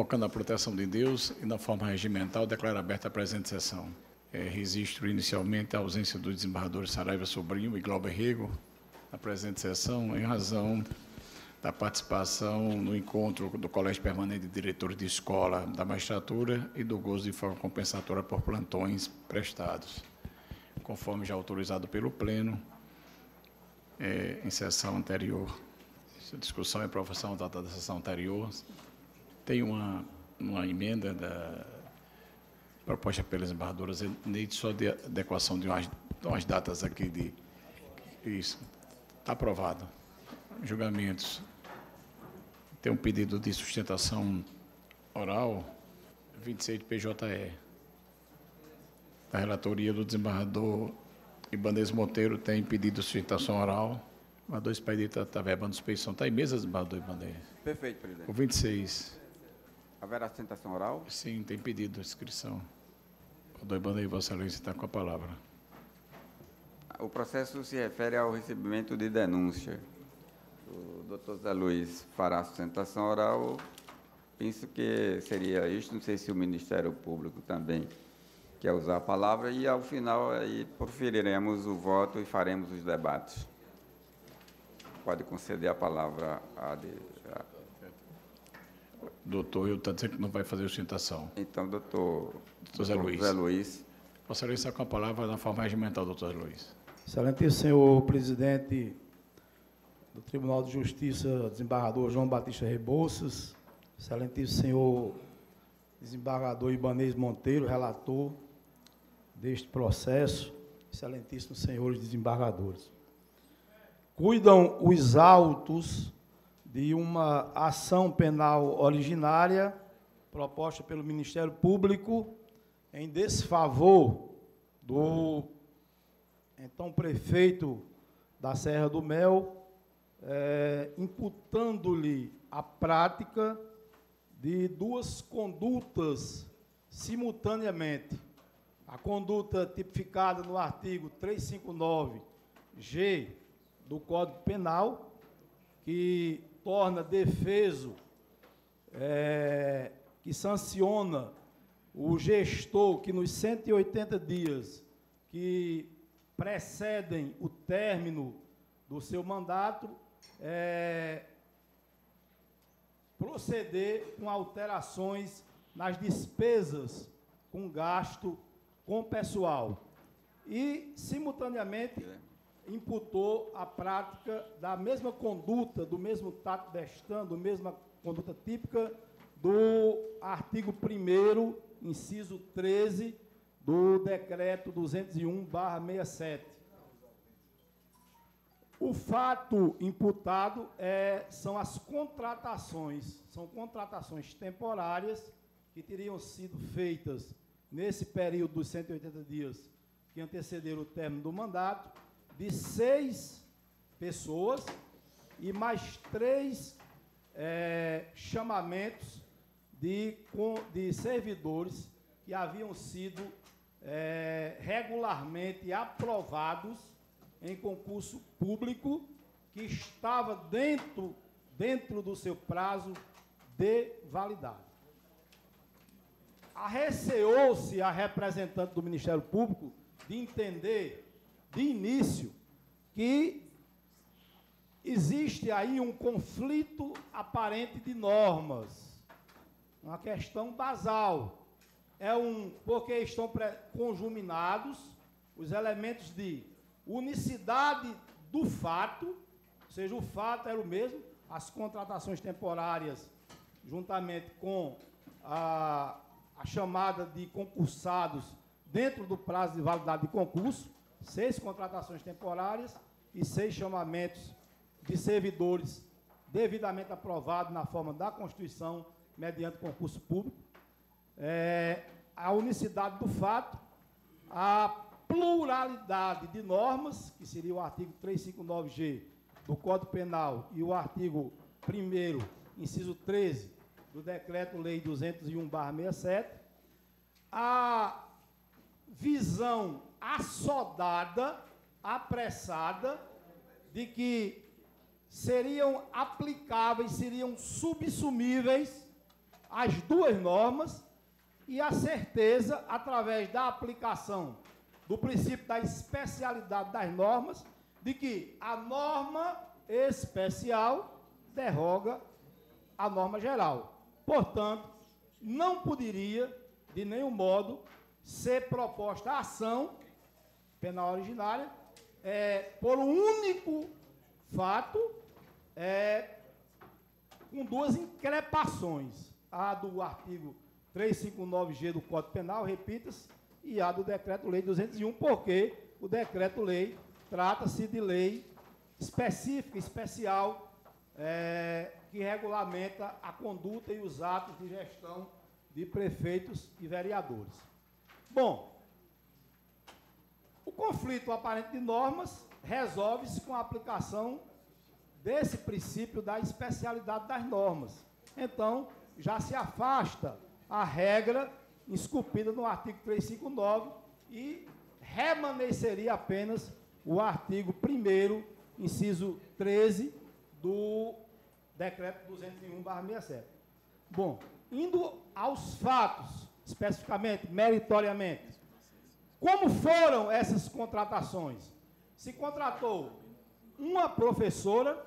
invocando a proteção de Deus e, na forma regimental, declaro aberta a presente sessão. Registro inicialmente a ausência dos desembargadores Saraiva Sobrinho e Glauber Rego na presente sessão, em razão da participação no encontro do Colégio Permanente de Diretores de Escola da Magistratura e do gozo de forma compensatória por plantões prestados, conforme já autorizado pelo Pleno em sessão anterior. Essa discussão e aprovação da sessão anterior. Tem uma emenda proposta pelas embargadoras Neide, só de adequação de umas datas aqui de... Isso. Está aprovado. Julgamentos. Tem um pedido de sustentação oral, 26 de PJE. A relatoria do desembargador Ibanez Monteiro tem pedido de sustentação oral. Mas dois pedidos está verbando suspeição. Está em mesa, desembargador Ibanez? Perfeito, presidente. O 26. Haverá sustentação oral? Sim, tem pedido de inscrição. O doutor Ibanez, Vossa Excelência, está com a palavra. O processo se refere ao recebimento de denúncia. O doutor Zé Luiz fará a sustentação oral. Penso que seria isto. Não sei se o Ministério Público também quer usar a palavra. E, ao final, aí proferiremos o voto e faremos os debates. Pode conceder a palavra a... Doutor, eu estou dizendo que não vai fazer sustentação. Então, doutor Zé Luiz. Zé Luiz. Vossa Excelência, com a palavra na forma regimental, doutor Zé Luiz. Excelentíssimo senhor presidente do Tribunal de Justiça, desembargador João Batista Rebouças, excelentíssimo senhor desembargador Ibanez Monteiro, relator deste processo, excelentíssimos senhores desembargadores. Cuidam os autos de uma ação penal originária proposta pelo Ministério Público em desfavor do então prefeito da Serra do Mel, imputando-lhe a prática de duas condutas simultaneamente. A conduta tipificada no artigo 359-G do Código Penal, que torna defeso, que sanciona o gestor que nos 180 dias que precedem o término do seu mandato, proceder com alterações nas despesas com gasto com pessoal. E, simultaneamente, imputou a prática da mesma conduta, do mesmo tato destando, mesma conduta típica do artigo 1º, inciso 13, do decreto 201/67. O fato imputado são as contratações, são contratações temporárias que teriam sido feitas nesse período dos 180 dias que antecederam o término do mandato, de 6 pessoas e mais 3 chamamentos de servidores que haviam sido regularmente aprovados em concurso público, que estava dentro do seu prazo de validade. Arreceou-se a representante do Ministério Público de entender, de início, que existe aí um conflito aparente de normas, uma questão basal. Porque estão conjuminados os elementos de unicidade do fato, ou seja, o fato era o mesmo, as contratações temporárias, juntamente com a chamada de concursados dentro do prazo de validade de concurso, 6 contratações temporárias e 6 chamamentos de servidores devidamente aprovados na forma da Constituição, mediante concurso público. A unicidade do fato, a pluralidade de normas, que seria o artigo 359-G do Código Penal e o artigo 1º, inciso 13, do Decreto-Lei 201/67, a visão assodada, apressada, de que seriam aplicáveis, seriam subsumíveis as duas normas e a certeza, através da aplicação do princípio da especialidade das normas, de que a norma especial derroga a norma geral. Portanto, não poderia, de nenhum modo, ser proposta a ação penal originária por um único fato, com duas increpações, a do artigo 359G do Código Penal, repita-se, e a do Decreto-Lei 201, porque o Decreto-Lei trata-se de lei específica, especial, que regulamenta a conduta e os atos de gestão de prefeitos e vereadores. Bom, o conflito aparente de normas resolve-se com a aplicação desse princípio da especialidade das normas. Então, já se afasta a regra esculpida no artigo 359 e remanesceria apenas o artigo 1º, inciso 13 do Decreto 201/67. Bom, indo aos fatos, especificamente, meritoriamente, como foram essas contratações? Se contratou uma professora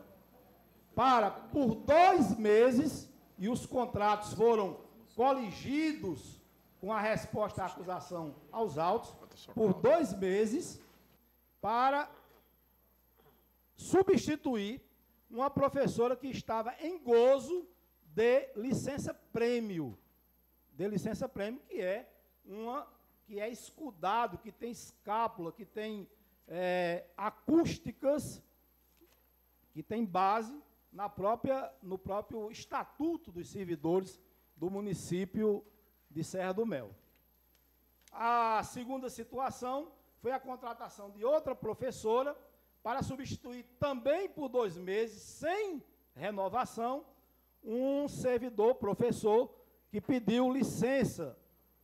por 2 meses, e os contratos foram coligidos com a resposta à acusação aos autos, por 2 meses, para substituir uma professora que estava em gozo de licença-prêmio, que é escudado, que tem escápula, que tem acústicas, que tem base no próprio Estatuto dos Servidores do município de Serra do Mel. A segunda situação foi a contratação de outra professora para substituir também por 2 meses, sem renovação, um servidor, professor, que pediu licença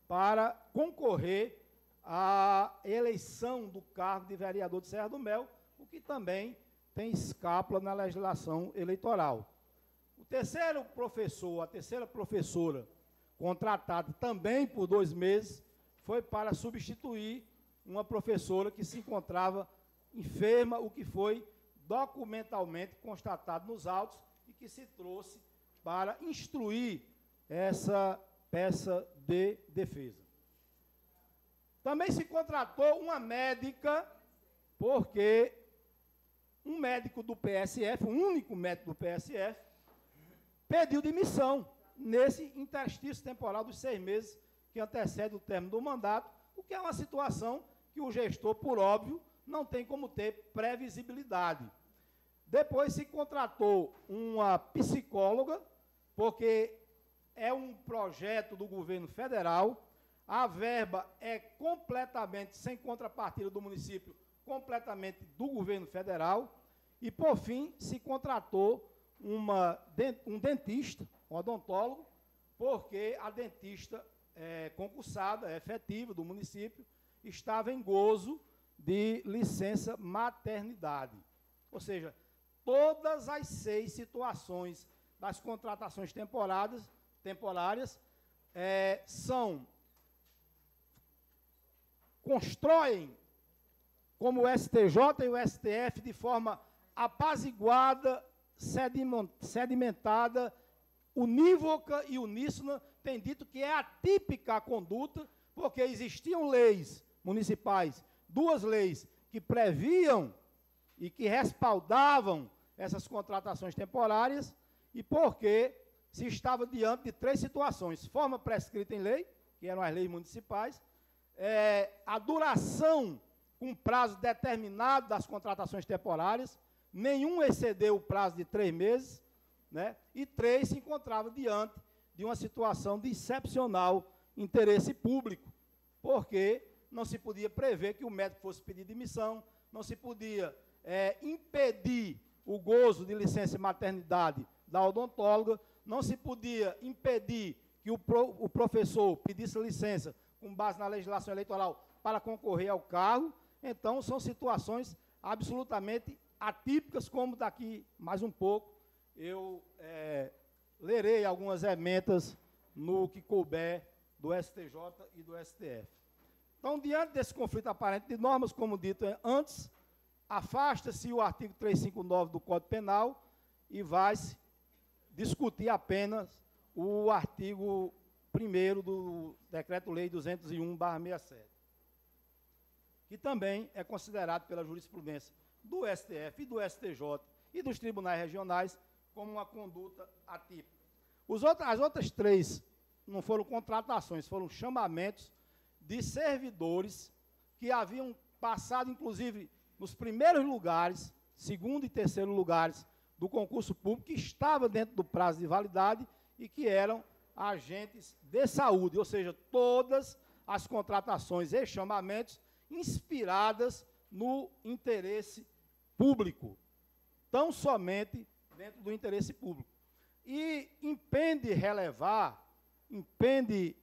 para concorrer à eleição do cargo de vereador de Serra do Mel, o que também tem escápula na legislação eleitoral. O terceiro professor, a terceira professora, contratada também por 2 meses, foi para substituir uma professora que se encontrava enferma, o que foi documentalmente constatado nos autos e que se trouxe para instruir essa peça de defesa. Também se contratou uma médica, porque um médico do PSF, o único médico do PSF, pediu demissão nesse interstício temporal dos 6 meses que antecede o término do mandato, o que é uma situação que o gestor, por óbvio, não tem como ter previsibilidade. Depois se contratou uma psicóloga, porque é um projeto do governo federal, a verba é completamente sem contrapartida do município, completamente do governo federal, e, por fim, se contratou um dentista, um odontólogo, porque a dentista concursada, efetiva do município, estava em gozo de licença maternidade. Ou seja, todas as 6 situações das contratações temporárias constroem, como o STJ e o STF, de forma apaziguada, sedimentada, unívoca e uníssona, tem dito que é atípica a conduta, porque existiam leis municipais, 2 leis que previam e que respaldavam essas contratações temporárias, e porque se estava diante de 3 situações: forma prescrita em lei, que eram as leis municipais, a duração com prazo determinado das contratações temporárias, nenhum excedeu o prazo de 3 meses, né? E 3 se encontrava diante de uma situação de excepcional interesse público, porque não se podia prever que o médico fosse pedir demissão, não se podia impedir o gozo de licença maternidade da odontóloga, não se podia impedir que o professor pedisse licença com base na legislação eleitoral para concorrer ao cargo. Então, são situações absolutamente atípicas, como daqui mais um pouco eu lerei algumas ementas no que couber do STJ e do STF. Então, diante desse conflito aparente de normas, como dito antes, afasta-se o artigo 359 do Código Penal e vai-se discutir apenas o artigo 1º do Decreto-Lei 201/67, que também é considerado pela jurisprudência do STF e do STJ e dos tribunais regionais como uma conduta atípica. As outras três não foram contratações, foram chamamentos de servidores que haviam passado, inclusive, nos primeiros lugares, segundo e terceiro lugares do concurso público, que estava dentro do prazo de validade e que eram agentes de saúde, ou seja, todas as contratações e chamamentos inspiradas no interesse público, tão somente dentro do interesse público. E impende relevar, impende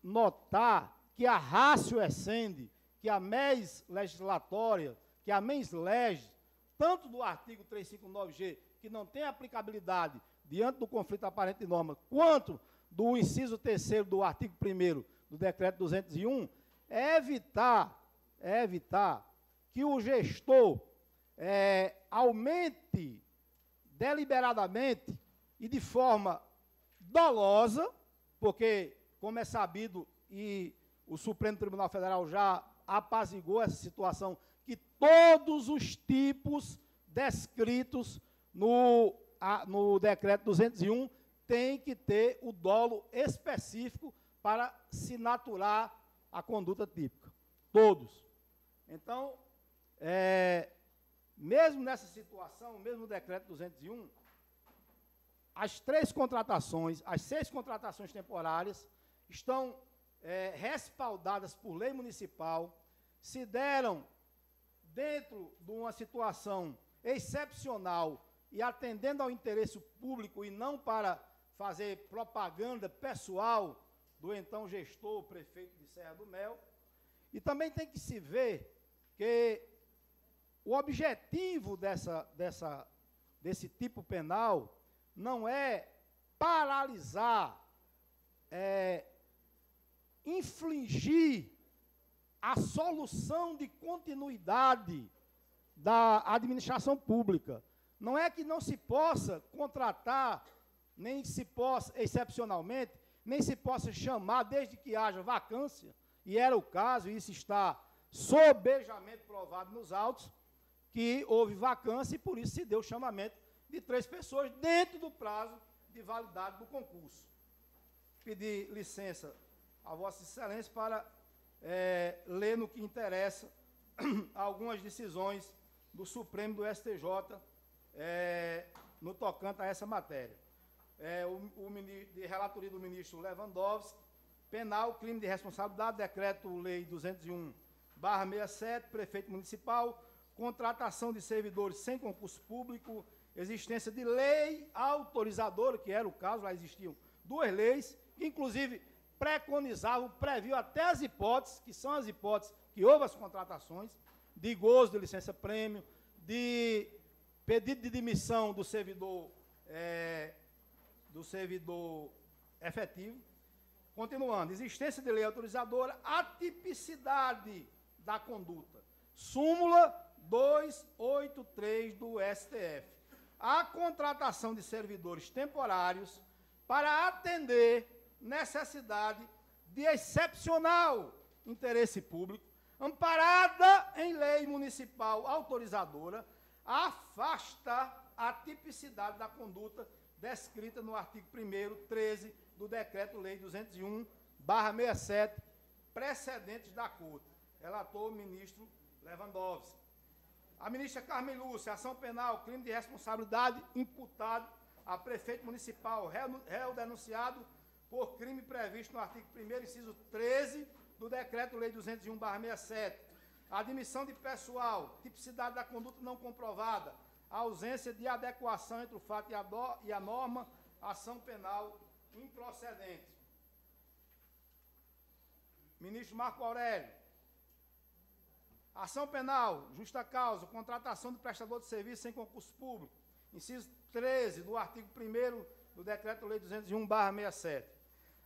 notar que a ratio essende, que a mens legislatória, que a mens legis, tanto do artigo 359G, que não tem aplicabilidade diante do conflito aparente de norma, quanto do inciso 3º do artigo 1º do Decreto 201, é evitar que o gestor aumente deliberadamente e de forma dolosa, porque, como é sabido, e o Supremo Tribunal Federal já apaziguou essa situação, que todos os tipos descritos no Decreto 201 têm que ter o dolo específico para se naturar a conduta típica. Todos. Então, mesmo nessa situação, mesmo no Decreto 201, as 6 contratações temporárias estão respaldadas por lei municipal, se deram dentro de uma situação excepcional e atendendo ao interesse público e não para fazer propaganda pessoal do então gestor, prefeito de Serra do Mel. E também tem que se ver que o objetivo desse tipo penal não é paralisar, infligir a solução de continuidade da administração pública. Não é que não se possa contratar, nem se possa, excepcionalmente, nem se possa chamar, desde que haja vacância, e era o caso, e isso está sobejamente provado nos autos, que houve vacância e por isso se deu o chamamento de 3 pessoas dentro do prazo de validade do concurso. Pedir licença a Vossa Excelência para ler no que interessa algumas decisões do Supremo e do STJ no tocante a essa matéria. De relatoria do ministro Lewandowski, penal, crime de responsabilidade, Decreto-Lei 201/67, prefeito municipal, contratação de servidores sem concurso público, existência de lei autorizadora, que era o caso, lá existiam 2 leis, que inclusive previu até as hipóteses, que são as hipóteses que houve as contratações, de gozo de licença-prêmio, de pedido de demissão do servidor efetivo. Continuando, existência de lei autorizadora, atipicidade da conduta. Súmula 283 do STF. A contratação de servidores temporários para atender necessidade de excepcional interesse público, amparada em lei municipal autorizadora, afasta a tipicidade da conduta descrita no artigo 1º, 13 do Decreto-Lei 201/67, precedentes da Corte. Relator o ministro Lewandowski. A ministra Carmen Lúcia, ação penal, crime de responsabilidade imputado a prefeito municipal, réu denunciado por crime previsto no artigo 1º, inciso 13 do Decreto-Lei 201/67. Admissão de pessoal, tipicidade da conduta não comprovada, ausência de adequação entre o fato e a norma, ação penal improcedente. Ministro Marco Aurélio. Ação penal, justa causa, contratação de prestador de serviço sem concurso público, inciso 13 do artigo 1º do Decreto-Lei 201/67.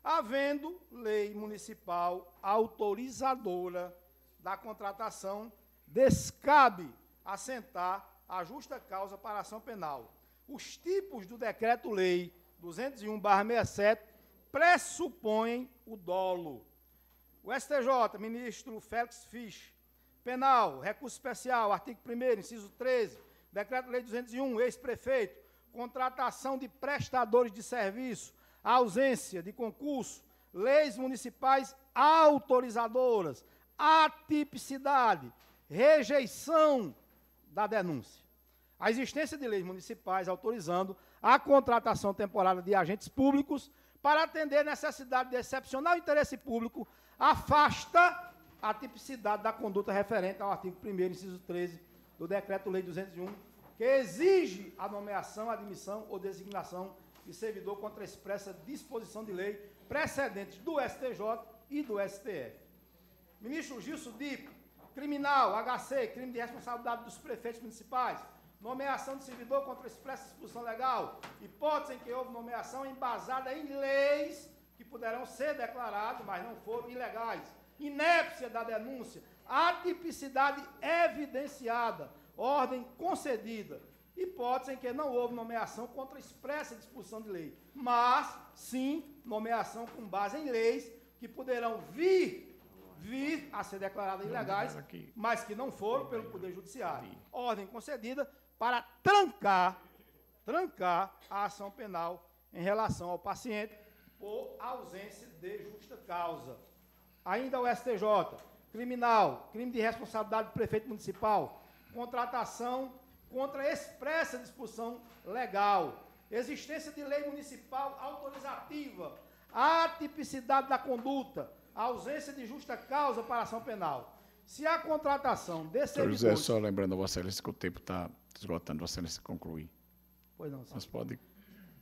Havendo lei municipal autorizadora da contratação, descabe assentar a justa causa para a ação penal. Os tipos do Decreto-Lei 201/67 pressupõem o dolo. O STJ, ministro Félix Fisch, penal, recurso especial, artigo 1º, inciso 13, Decreto-Lei 201, ex-prefeito, contratação de prestadores de serviço, ausência de concurso, leis municipais autorizadoras, atipicidade, rejeição da denúncia. A existência de leis municipais autorizando a contratação temporária de agentes públicos para atender necessidade de excepcional interesse público afasta a tipicidade da conduta referente ao artigo 1º, inciso 13, do Decreto-Lei 201, que exige a nomeação, admissão ou designação de servidor contra a expressa disposição de lei precedentes do STJ e do STF. Ministro Gilson Dipp, criminal, HC, crime de responsabilidade dos prefeitos municipais, nomeação de servidor contra a expressa disposição legal, hipótese em que houve nomeação embasada em leis que poderão ser declaradas, mas não foram ilegais, inépcia da denúncia, atipicidade evidenciada, ordem concedida, hipótese em que não houve nomeação contra a expressa disposição de lei, mas, sim, nomeação com base em leis que poderão vir a ser declaradas ilegais, mas que não foram pelo Poder Judiciário. Ordem concedida para trancar a ação penal em relação ao paciente por ausência de justa causa. Ainda o STJ, criminal, crime de responsabilidade do prefeito municipal, contratação contra expressa disposição legal, existência de lei municipal autorizativa, atipicidade da conduta, ausência de justa causa para ação penal. Se a contratação de servidores... José, só lembrando a Vossa Excelência que o tempo está esgotando, Vossa Excelência concluir. Pois não, senhor. Mas pode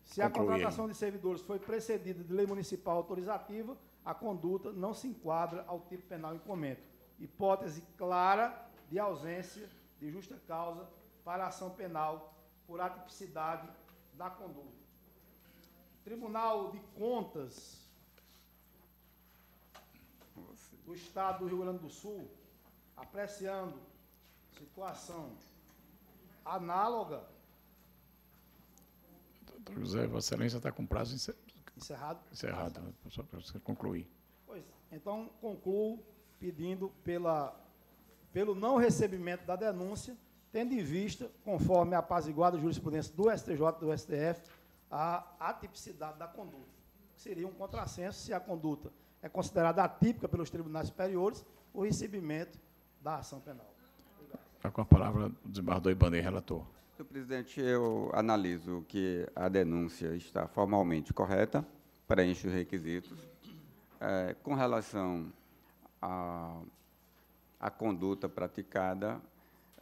Se a contratação de servidores foi precedida de lei municipal autorizativa, a conduta não se enquadra ao tipo penal em comento. Hipótese clara de ausência de justa causa para a ação penal por atipicidade da conduta. Tribunal de Contas do Estado do Rio Grande do Sul, apreciando situação análoga. Doutor José, Vossa Excelência está com prazo Encerrado? Encerrado, né? Só para você concluir. Pois, então, concluo pedindo pelo não recebimento da denúncia, tendo em vista, conforme a apaziguada jurisprudência do STJ e do STF, a atipicidade da conduta. Seria um contrassenso se a conduta é considerada atípica pelos tribunais superiores, o recebimento da ação penal. Obrigado. Está com a palavra o desembargador Ibanez, relator. Senhor presidente, eu analiso que a denúncia está formalmente correta, preenche os requisitos. Com relação à conduta praticada,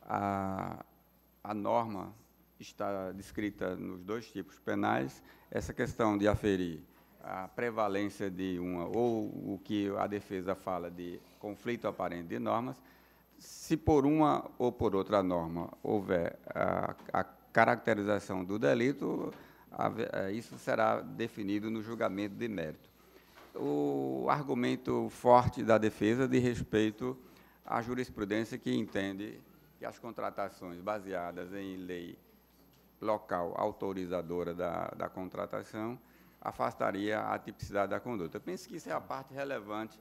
a norma está descrita nos dois tipos penais. Essa questão de aferir a prevalência de uma, ou o que a defesa fala de conflito aparente de normas, se por uma ou por outra norma houver a caracterização do delito, isso será definido no julgamento de mérito. O argumento forte da defesa de respeito à jurisprudência que entende que as contratações baseadas em lei local autorizadora da contratação afastaria a tipicidade da conduta. Eu penso que isso é a parte relevante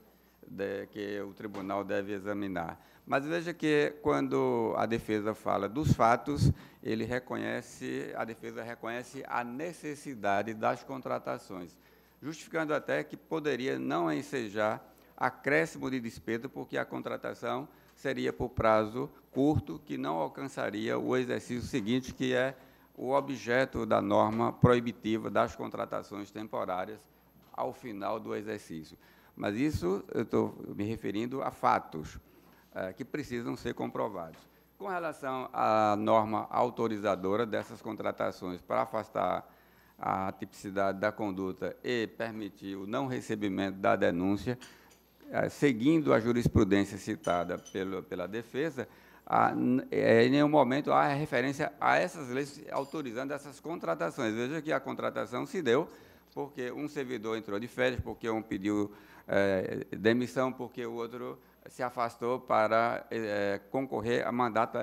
que o tribunal deve examinar. Mas veja que, quando a defesa fala dos fatos, a defesa reconhece a necessidade das contratações, justificando até que poderia não ensejar acréscimo de despesa, porque a contratação seria por prazo curto, que não alcançaria o exercício seguinte, que é o objeto da norma proibitiva das contratações temporárias ao final do exercício. Mas isso eu estou me referindo a fatos que precisam ser comprovados. Com relação à norma autorizadora dessas contratações para afastar a tipicidade da conduta e permitir o não recebimento da denúncia, seguindo a jurisprudência citada pela defesa, em nenhum momento há referência a essas leis autorizando essas contratações. Veja que a contratação se deu porque um servidor entrou de férias, porque um pediu demissão, porque o outro se afastou para concorrer a mandato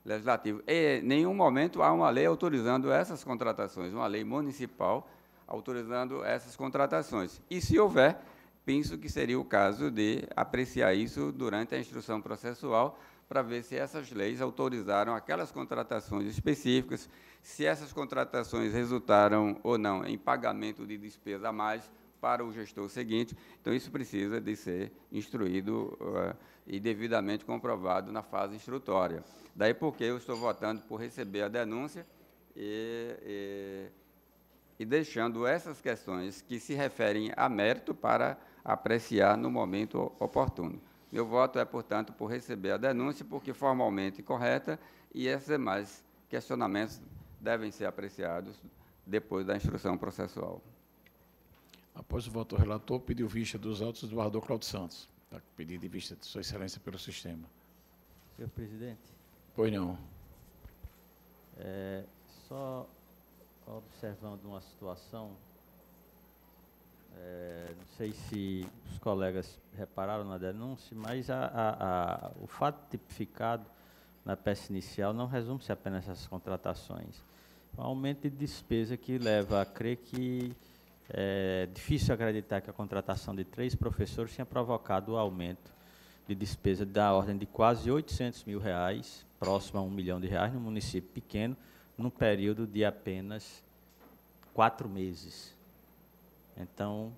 legislativo. E, em nenhum momento há uma lei autorizando essas contratações, uma lei municipal autorizando essas contratações. E, se houver, penso que seria o caso de apreciar isso durante a instrução processual, para ver se essas leis autorizaram aquelas contratações específicas, se essas contratações resultaram ou não em pagamento de despesa a mais para o gestor seguinte. Então, isso precisa de ser instruído e devidamente comprovado na fase instrutória. Daí porque eu estou votando por receber a denúncia e deixando essas questões que se referem a mérito para apreciar no momento oportuno. Meu voto é, portanto, por receber a denúncia, porque formalmente correta, e esses demais questionamentos devem ser apreciados depois da instrução processual. Após o voto do relator, pediu vista dos autos do desembargador Cláudio Santos. Tá, pedido de vista de Sua Excelência pelo sistema. Senhor presidente. Pois não. Só observando uma situação, não sei se os colegas repararam na denúncia, mas o fato tipificado na peça inicial não resume-se apenas às contratações. Um aumento de despesa que leva a crer que é difícil acreditar que a contratação de 3 professores tenha provocado o aumento de despesa da ordem de quase R$800 mil, próximo a R$1 milhão, no município pequeno, num período de apenas 4 meses. Então,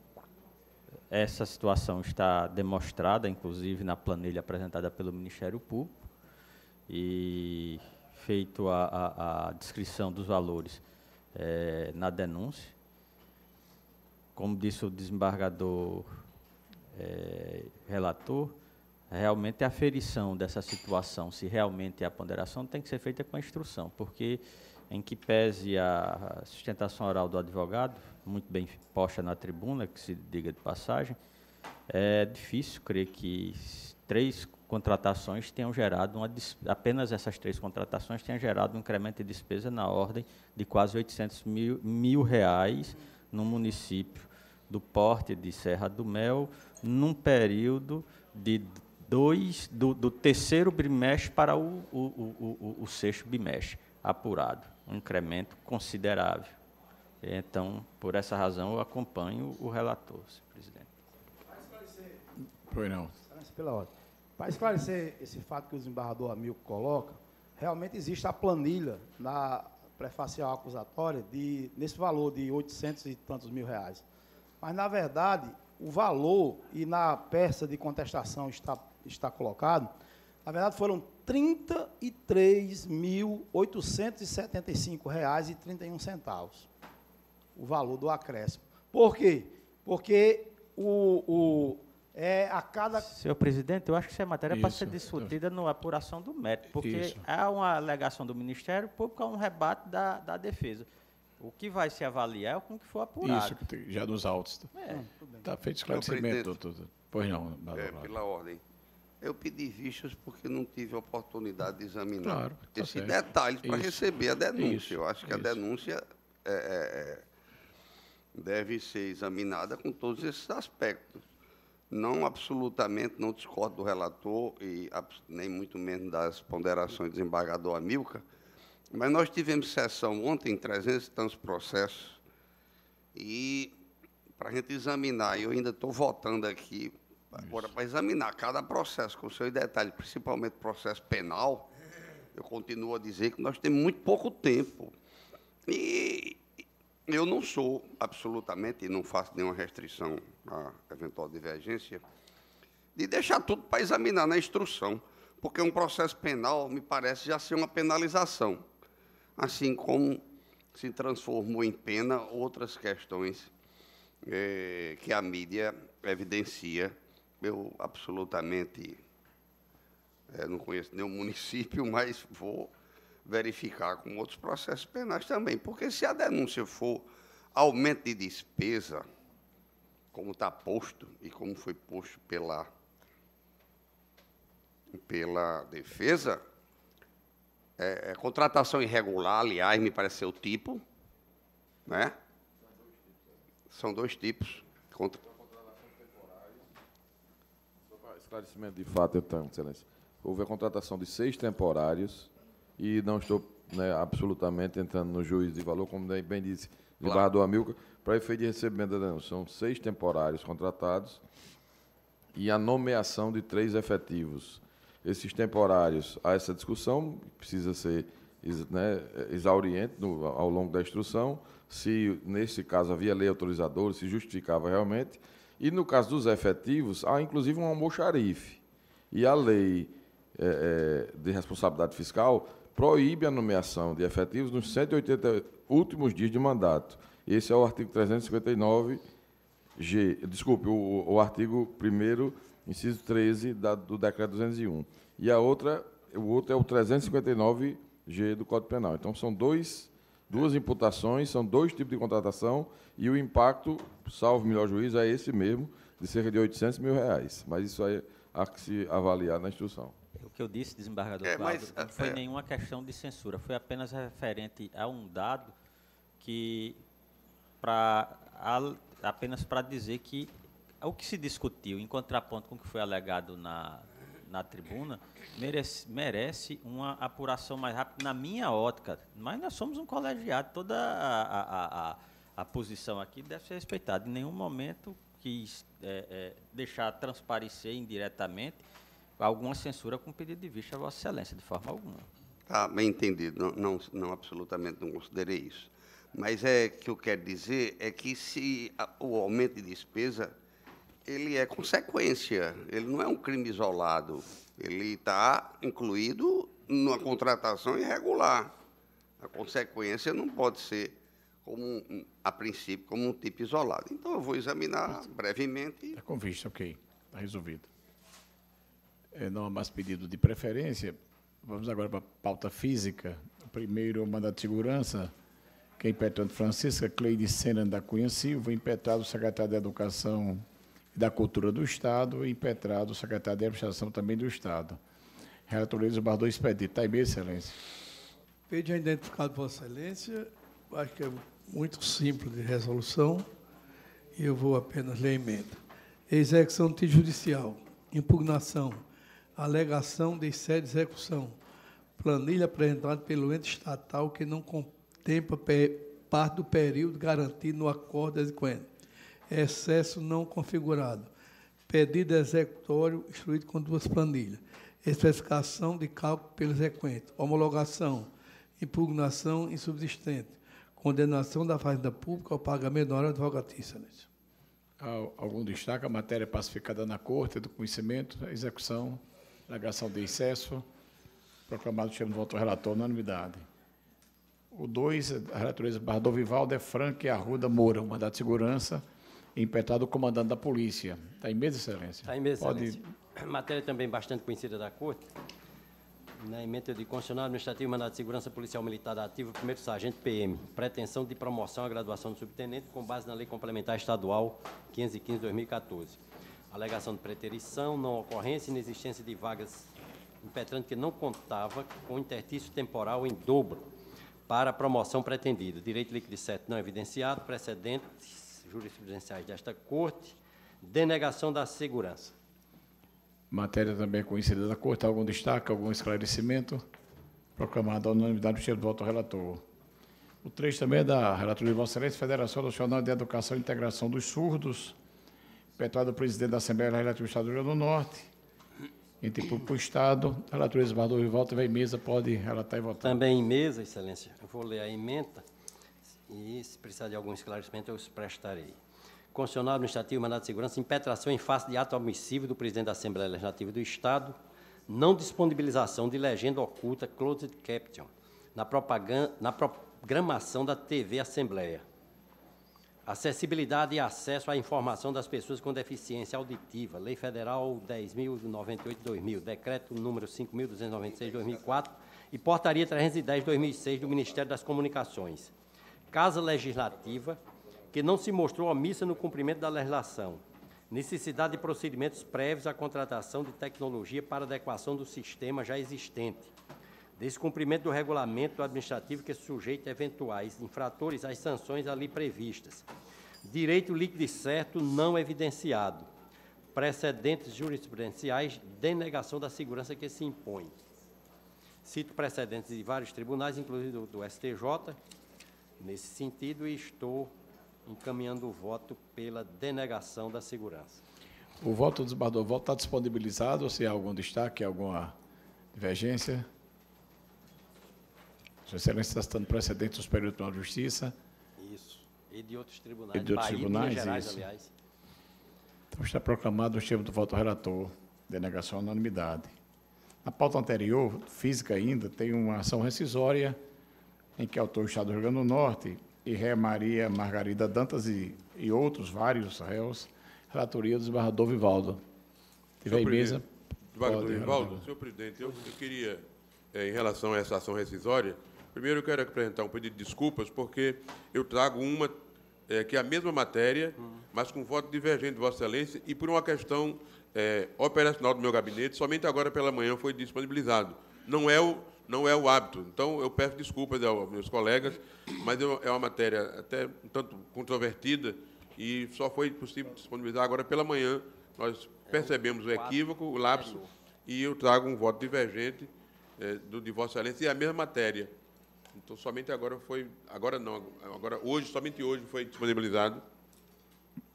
essa situação está demonstrada, inclusive, na planilha apresentada pelo Ministério Público, e feito a descrição dos valores na denúncia. Como disse o desembargador relator, realmente a aferição dessa situação, se realmente é a ponderação, tem que ser feita com a instrução, porque, em que pese a sustentação oral do advogado, muito bem posta na tribuna, que se diga de passagem, é difícil crer que 3 contratações tenham gerado, apenas essas 3 contratações tenham gerado um incremento de despesa na ordem de quase R$800 mil no município do porte de Serra do Mel, num período de do terceiro bimestre para o sexto bimestre, apurado, um incremento considerável. Então, por essa razão, eu acompanho o relator, senhor presidente. Pois não. Pela ordem. Para esclarecer esse fato que o desembargador Amilco coloca, realmente existe a planilha na prefacial acusatória nesse valor de 800 e tantos mil reais. Mas, na verdade, o valor, e na peça de contestação está colocado, na verdade, foram R$ 33.875,31, o valor do acréscimo. Por quê? Porque a cada... Senhor presidente, eu acho que essa matéria para ser discutida na apuração do mérito, porque há uma alegação do Ministério Público, há um rebate da defesa. O que vai se avaliar é como que for apurado. Isso, já nos autos. Está feito esclarecimento, doutor. Pois não, pela ordem. Eu pedi vistas porque não tive a oportunidade de examinar claro, esses detalhes para receber a denúncia. Eu acho que a denúncia deve ser examinada com todos esses aspectos. Não absolutamente, não discordo do relator e nem muito menos das ponderações do desembargador Amilcar, mas nós tivemos sessão ontem, 300 e tantos processos, e para a gente examinar, eu ainda estou votando aqui, agora, para examinar cada processo com seu detalhe, principalmente processo penal, eu continuo a dizer que nós temos muito pouco tempo. E eu não sou absolutamente, e não faço nenhuma restrição à eventual divergência, de deixar tudo para examinar na instrução, porque um processo penal, me parece, já ser uma penalização, assim como se transformou em pena outras questões que a mídia evidencia. Eu absolutamente não conheço nenhum município, mas vou verificar com outros processos penais também, porque se a denúncia for aumento de despesa, como está posto e como foi posto pela defesa, contratação irregular, aliás, me parece ser o tipo, né? São dois tipos. Esclarecimento de fato, então, Excelência. Houve a contratação de 6 temporários e não estou, né, absolutamente entrando no juízo de valor, como bem disse, desembargador Amilcar, para efeito de recebimento da denúncia. São 6 temporários contratados e a nomeação de 3 efetivos. Esses temporários, há essa discussão, precisa ser, né, exauriente ao longo da instrução, se, nesse caso, havia lei autorizadora, se justificava realmente. E, no caso dos efetivos, há, inclusive, um almoxarife. E a lei de responsabilidade fiscal proíbe a nomeação de efetivos nos 180 últimos dias de mandato. Esse é o artigo 359G. Desculpe, o artigo 1º, inciso 13 do Decreto 201. E o outro é o 359G do Código Penal. Então, são duas imputações, são 2 tipos de contratação e o impacto, salvo melhor juízo, é esse mesmo, de cerca de R$800 mil. Mas isso aí há que se avaliar na instrução. O que eu disse, desembargador Cláudio, não foi nenhuma questão de censura, foi apenas referente a um dado que, apenas para dizer que o que se discutiu, em contraponto com o que foi alegado na tribuna, merece uma apuração mais rápida, na minha ótica. Mas nós somos um colegiado, toda a posição aqui deve ser respeitada. Em nenhum momento quis deixar transparecer indiretamente alguma censura com pedido de vista a Vossa Excelência, de forma alguma. Tá bem entendido, não absolutamente não considerei isso. Mas o que eu quero dizer é que se o aumento de despesa, ele é consequência, ele não é um crime isolado, ele está incluído numa contratação irregular. A consequência não pode ser, a princípio, como um tipo isolado. Então, eu vou examinar brevemente. Está com vista, ok. Está resolvido. Não há mais pedido de preferência. Vamos agora para a pauta física. O primeiro, o mandato de segurança, que é impetrante Francisca Cleide Sena da Cunha Silva, impetrado o secretário de Educação e da Cultura do Estado, e impetrado o secretário de Administração também do Estado. Relator Luiz Bardô expedito. Está em bem, Excelência. Pedido identificado por Vossa Excelência, acho que é muito simples de resolução, e eu vou apenas ler a emenda. Execução do título judicial, impugnação, alegação de sede de execução, planilha apresentada pelo ente estatal que não contempla parte do período garantido no acordo exequente, excesso não configurado, pedido executório instruído com 2 planilhas, especificação de cálculo pelo exequente, homologação, impugnação insubsistente, condenação da Fazenda Pública ao pagamento da hora advocatícia. Excelência. Algum destaque? A matéria pacificada na Corte, do conhecimento, a execução, alegação de excesso, proclamado chama de voto ao relator, unanimidade. O 2, a relatora Bardô Vivaldo é Frank Arruda Moura, mandato de segurança, impetrado o comandante da polícia. Está em mesa, Excelência? Está em mesa, Excelência. Matéria também bastante conhecida da Corte. Na emenda de constitucional administrativo, mandato de segurança policial militar da ativa, primeiro sargento PM, pretensão de promoção à graduação de subtenente com base na Lei Complementar Estadual 515/2014. Alegação de preterição, não ocorrência e inexistência de vagas impetrante que não contava com interstício temporal em dobro para a promoção pretendida. Direito líquido de certo não evidenciado, precedentes jurisprudenciais desta Corte, denegação da segurança. Matéria também conhecida da Corte. Algum destaque, algum esclarecimento? Proclamado a unanimidade, cheiro de voto ao relator. O 3 também é da relatoria de Vossa Excelência, Federação Nacional de Educação e Integração dos Surdos, impetrado o presidente da Assembleia Legislativa do Estado do Rio Grande do Norte, entre público e Estado. Relator Bardô Vivaldo, vai em mesa, pode relatar e votar. Também em mesa, Excelência. Eu vou ler a emenda e, se precisar de algum esclarecimento, eu os prestarei. Constitucional administrativo, mandato de segurança, impetração em face de ato omissivo do presidente da Assembleia Legislativa do Estado, não disponibilização de legenda oculta, closed caption, na programação da TV Assembleia. Acessibilidade e acesso à informação das pessoas com deficiência auditiva, Lei Federal 10.098/2000, Decreto número 5.296/2004 e Portaria 310/2006 do Ministério das Comunicações. Casa Legislativa, que não se mostrou omissa no cumprimento da legislação. Necessidade de procedimentos prévios à contratação de tecnologia para adequação do sistema já existente. Descumprimento do regulamento administrativo que sujeita eventuais infratores às sanções ali previstas. Direito líquido e certo não evidenciado. Precedentes jurisprudenciais, denegação da segurança que se impõe. Cito precedentes de vários tribunais, inclusive do STJ, nesse sentido, e estou encaminhando o voto pela denegação da segurança. O voto do desembargador Vivaldo está disponibilizado, se há algum destaque, alguma divergência? Sua Excelência está citando precedentes do Superior Tribunal de Justiça. Isso. E de outros tribunais. E de outros tribunais, Minas Gerais, isso. aliás. Então, está proclamado o termo do voto do relator, denegação à unanimidade. Na pauta anterior, física ainda, tem uma ação rescisória em que autor o Estado do Rio Grande do Norte e ré Maria Margarida Dantas e outros vários réus, relatoria do desembargador Vivaldo. Tiver em mesa. Desembargador Vivaldo, senhor presidente, eu queria, em relação a essa ação rescisória, primeiro eu quero apresentar um pedido de desculpas, porque eu trago uma que é a mesma matéria, mas com voto divergente de Vossa Excelência, e por uma questão operacional do meu gabinete, somente agora pela manhã foi disponibilizado. Não é o hábito. Então, eu peço desculpas aos meus colegas, mas é uma matéria até um tanto controvertida e só foi possível disponibilizar agora pela manhã. Nós percebemos o equívoco, o lapso, e eu trago um voto divergente de Vossa Excelência e a mesma matéria. Então, somente agora somente hoje foi disponibilizado.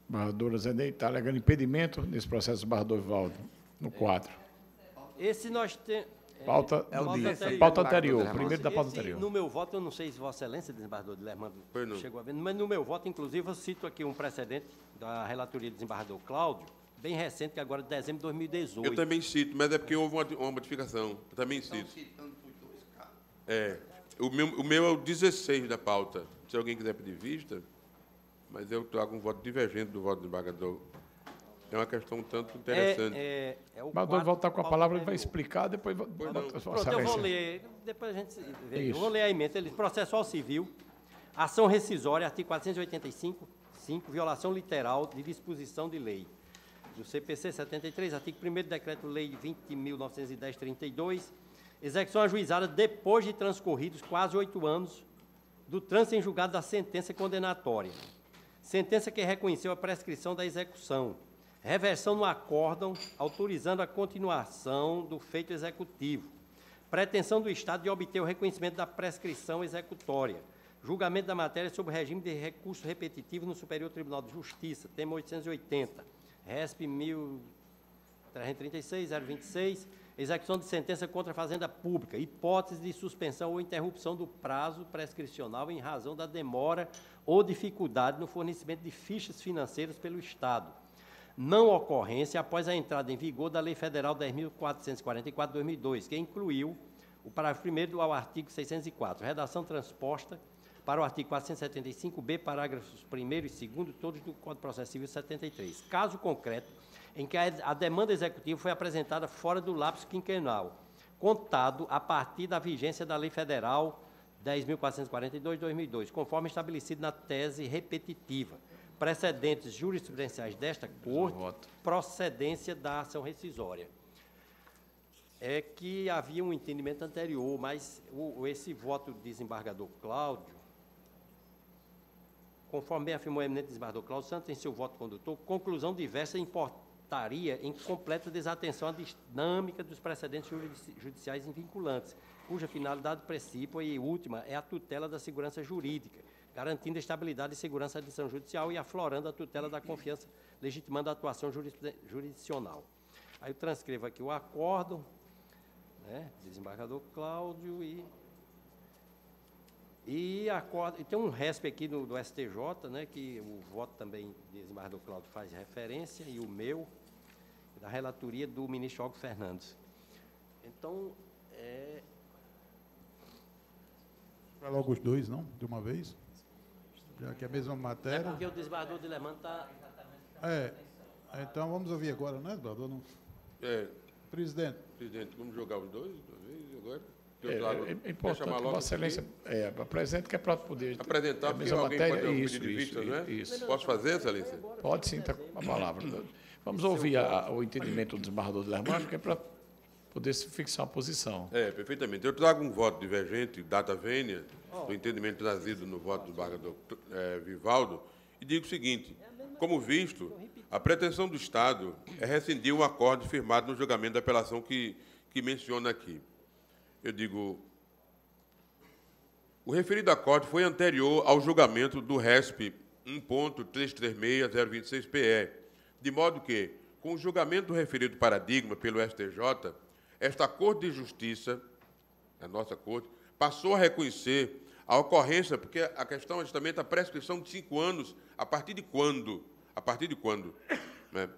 Desembargadora Zé está alegando impedimento nesse processo do desembargador Vivaldo, no 4. Esse nós temos... Pauta anterior, primeiro da pauta anterior. No meu voto, eu não sei se Vossa Excelência, desembargador Dilermando, chegou a ver, mas no meu voto, inclusive, eu cito aqui um precedente da relatoria do desembargador Cláudio, bem recente, que agora é de dezembro de 2018. Eu também cito, mas é porque houve uma modificação. Eu também cito. O meu é o 16 da pauta. Se alguém quiser pedir vista, mas eu trago um voto divergente do voto do desembargador. É uma questão tanto interessante. O desembargador voltar com a palavra, ele vai explicar, depois... Pronto, eu vou ler, depois a gente vê. Eu vou ler a emenda. Processual civil, ação rescisória, artigo 485, 5, violação literal de disposição de lei. Do CPC 73, artigo 1º, Decreto-Lei 20.910-32, execução ajuizada depois de transcorridos quase 8 anos do trânsito em julgado da sentença condenatória. Sentença que reconheceu a prescrição da execução. Reversão no acórdão, autorizando a continuação do feito executivo. Pretensão do Estado de obter o reconhecimento da prescrição executória. Julgamento da matéria sob o regime de recurso repetitivo no Superior Tribunal de Justiça, tema 880. RESP 1336-026. Execução de sentença contra a Fazenda Pública. Hipótese de suspensão ou interrupção do prazo prescricional em razão da demora ou dificuldade no fornecimento de fichas financeiras pelo Estado. Não ocorrência após a entrada em vigor da Lei Federal 10.444 de 2002, que incluiu o parágrafo 1º ao artigo 604. Redação transposta para o artigo 475b, parágrafos 1º e 2º, todos do Código de Processo Civil 73. Caso concreto em que a demanda executiva foi apresentada fora do lapso quinquenal, contado a partir da vigência da Lei Federal 10.442 de 2002, conforme estabelecido na tese repetitiva. Precedentes jurisprudenciais desta Corte, procedência da ação rescisória. É que havia um entendimento anterior, mas esse voto do desembargador Cláudio, conforme bem afirmou o eminente desembargador Cláudio Santos em seu voto condutor, conclusão diversa importaria em completa desatenção à dinâmica dos precedentes judiciais vinculantes, cuja finalidade principal e última é a tutela da segurança jurídica, garantindo a estabilidade e segurança da decisão judicial e aflorando a tutela da confiança, legitimando a atuação jurisdicional. Aí eu transcrevo aqui o acórdão, né, desembargador Cláudio, e tem um RESP aqui do STJ, né, que o voto também do desembargador Cláudio faz referência, e o meu, da relatoria do ministro Hugo Fernandes. Então, Para logo os dois, não? De uma vez? Já que é a mesma matéria. É porque o desembargador Dilermando está... Então vamos ouvir agora, né, desembargador? Presidente, vamos jogar os dois de uma vez agora? É importante que Vossa Excelência apresente, que é para poder... Apresentar, porque alguém pode ter um pedido de vista, não é? Isso. Posso fazer, Excelência? Pode sim, está com a palavra. Vamos ouvir o entendimento do desembargador Dilermando, que é para poder se fixar uma posição. Perfeitamente. Eu trago um voto divergente, data vênia, do entendimento trazido no voto do desembargador Vivaldo, E digo o seguinte, como visto, a pretensão do Estado é rescindir o acordo firmado no julgamento da apelação que menciona aqui. Eu digo, o referido acordo foi anterior ao julgamento do RESP 1.336026-PE, de modo que, com o julgamento do referido paradigma pelo STJ, esta Corte de Justiça, a nossa Corte, passou a reconhecer a ocorrência, porque a questão é justamente a prescrição de 5 anos, a partir de quando? A partir de quando? Né?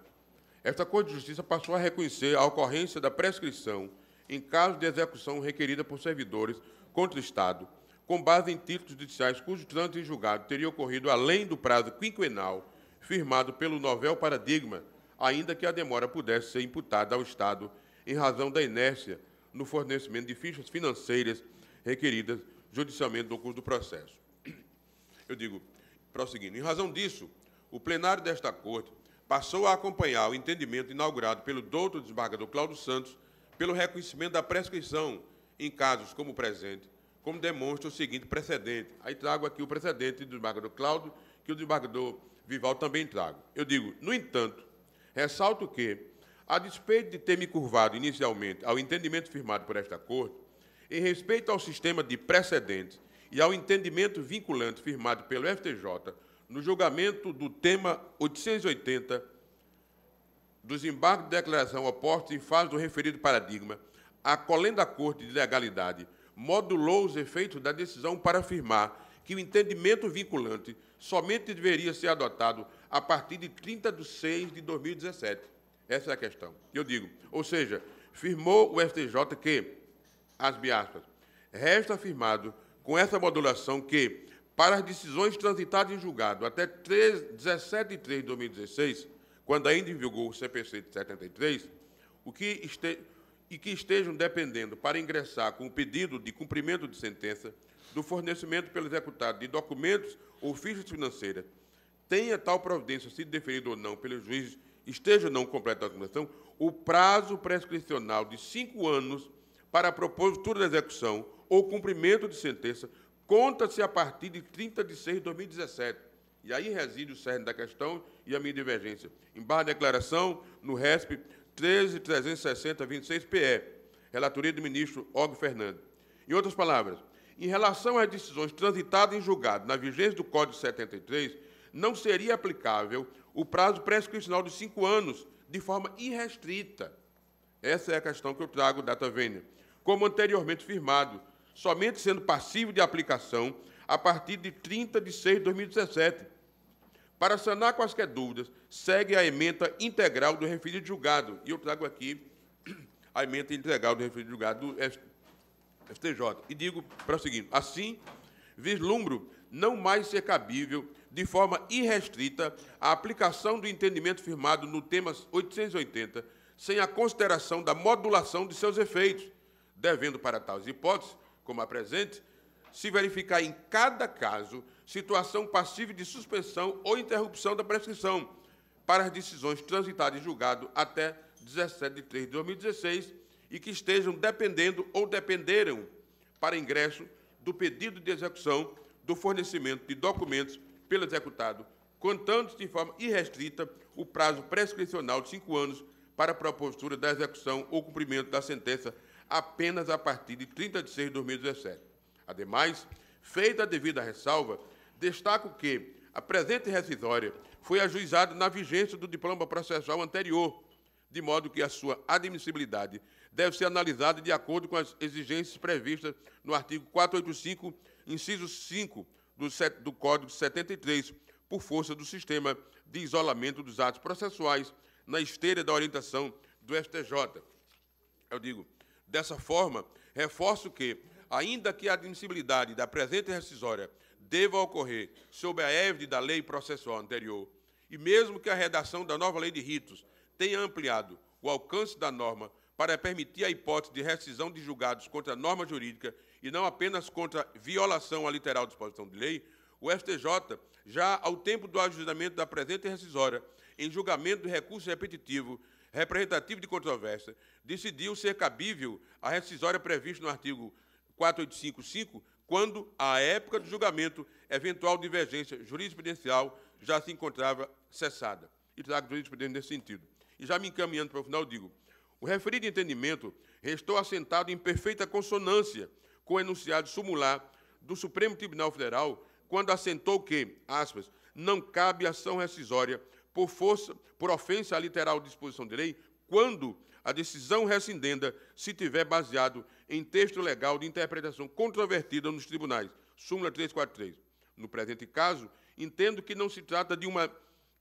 Esta Corte de Justiça passou a reconhecer a ocorrência da prescrição em caso de execução requerida por servidores contra o Estado, com base em títulos judiciais cujo trânsito em julgado teria ocorrido além do prazo quinquenal firmado pelo novel paradigma, ainda que a demora pudesse ser imputada ao Estado em razão da inércia no fornecimento de fichas financeiras requeridas judicialmente no curso do processo. Eu digo, prosseguindo, em razão disso, o plenário desta Corte passou a acompanhar o entendimento inaugurado pelo doutor desembargador Cláudio Santos pelo reconhecimento da prescrição em casos como o presente, como demonstra o seguinte precedente. Aí trago aqui o precedente do desembargador Cláudio, que o desembargador Vival também trago. Eu digo, no entanto, ressalto que, a despeito de ter me curvado inicialmente ao entendimento firmado por esta Corte, em respeito ao sistema de precedentes e ao entendimento vinculante firmado pelo FTJ no julgamento do tema 880 dos embargos de declaração opostos em fase do referido paradigma, a colenda Corte de Legalidade modulou os efeitos da decisão para afirmar que o entendimento vinculante somente deveria ser adotado a partir de 30 de 6 de 2017. Essa é a questão. Eu digo, ou seja, firmou o STJ que, aspas, aspas, resta afirmado com essa modulação que, para as decisões transitadas em julgado até 17 de 3 de 2016, quando ainda em vigor o CPC de 73, e que estejam dependendo para ingressar com o pedido de cumprimento de sentença do fornecimento pelo executado de documentos ou fichas financeiras, tenha tal providência sido deferida ou não pelos juízes, esteja ou não completa a documentação, o prazo prescricional de 5 anos para a propositura da execução ou cumprimento de sentença conta-se a partir de 30 de 6 de 2017. E aí reside o cerne da questão e a minha divergência. Em barra de declaração, no RESP 13.360.26-PE, relatoria do ministro Og Fernandes. Em outras palavras, em relação às decisões transitadas em julgado na vigência do Código 73, não seria aplicável o prazo prescricional de 5 anos, de forma irrestrita. Essa é a questão que eu trago, data vênia. Como anteriormente firmado, somente sendo passível de aplicação a partir de 30 de 6 de 2017. Para sanar quaisquer dúvidas, segue a ementa integral do referido julgado. E eu trago aqui a ementa integral do referido julgado do STJ. E digo para o seguinte, assim, vislumbro não mais ser cabível, de forma irrestrita, a aplicação do entendimento firmado no tema 880, sem a consideração da modulação de seus efeitos, devendo para tais hipóteses, como a presente, se verificar em cada caso situação passível de suspensão ou interrupção da prescrição para as decisões transitadas em julgado até 17 de 3 de 2016 e que estejam dependendo ou dependeram para ingresso do pedido de execução do fornecimento de documentos pelo executado, contando-se de forma irrestrita o prazo prescricional de 5 anos para a propositura da execução ou cumprimento da sentença apenas a partir de 30 de 6 de 2017. Ademais, feita a devida ressalva, destaco que a presente rescisória foi ajuizada na vigência do diploma processual anterior, de modo que a sua admissibilidade deve ser analisada de acordo com as exigências previstas no artigo 485, inciso 5 do Código 73, por força do sistema de isolamento dos atos processuais na esteira da orientação do STJ. Eu digo, dessa forma, reforço que, ainda que a admissibilidade da presente rescisória deva ocorrer sob a égide da lei processual anterior, e mesmo que a redação da nova lei de ritos tenha ampliado o alcance da norma para permitir a hipótese de rescisão de julgados contra a norma jurídica e não apenas contra violação à literal disposição de lei, o STJ, já ao tempo do ajuizamento da presente rescisória, em julgamento do recurso repetitivo representativo de controvérsia, decidiu ser cabível a rescisória prevista no artigo 4855, quando, à época do julgamento, eventual divergência jurisprudencial já se encontrava cessada. E trago jurisprudência nesse sentido. E já me encaminhando para o final, digo, o referido entendimento restou assentado em perfeita consonância com o enunciado sumular do Supremo Tribunal Federal, quando assentou que, aspas, não cabe ação rescisória por ofensa à literal disposição de lei, quando a decisão rescindenda se tiver baseado em texto legal de interpretação controvertida nos tribunais, súmula 343. No presente caso, entendo que não se trata de uma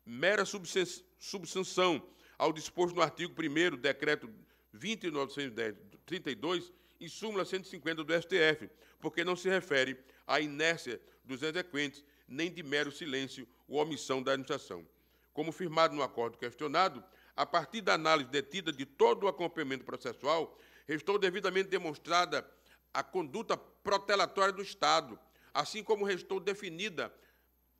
mera subsanção ao disposto no artigo 1º do Decreto 20.932, em súmula 150 do STF, porque não se refere à inércia dos exequentes, nem de mero silêncio ou omissão da administração. Como firmado no acordo questionado, a partir da análise detida de todo o acompanhamento processual, restou devidamente demonstrada a conduta protelatória do Estado, assim como restou definida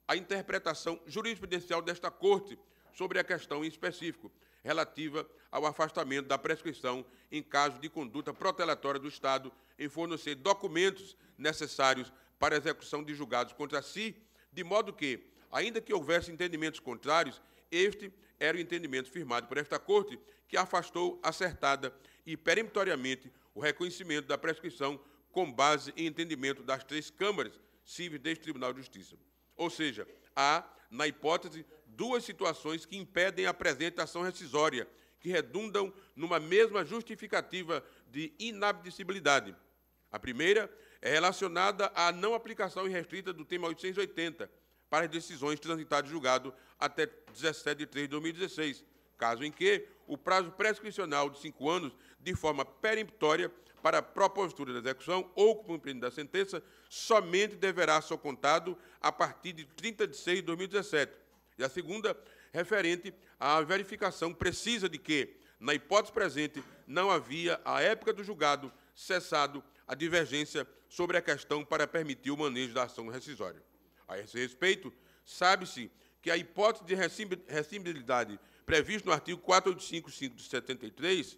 a interpretação jurisprudencial desta Corte sobre a questão em específico, relativa ao afastamento da prescrição em caso de conduta protelatória do Estado em fornecer documentos necessários para a execução de julgados contra si, de modo que, ainda que houvesse entendimentos contrários, este era o entendimento firmado por esta Corte, que afastou acertada e peremptoriamente o reconhecimento da prescrição com base em entendimento das 3 câmaras cíveis deste Tribunal de Justiça. Ou seja, há, na hipótese, 2 situações que impedem a presente ação rescisória, que redundam numa mesma justificativa de inadmissibilidade. A primeira é relacionada à não aplicação irrestrita do tema 880 para as decisões transitadas em julgado até 17 de 3 de 2016, caso em que o prazo prescricional de 5 anos, de forma peremptória, para a propositura da execução ou cumprimento da sentença, somente deverá ser contado a partir de 30 de 6 de 2017. E a segunda, referente à verificação precisa de que, na hipótese presente, não havia, à época do julgado, cessado a divergência sobre a questão para permitir o manejo da ação rescisória. A esse respeito, sabe-se que a hipótese de rescindibilidade prevista no artigo 485 de 73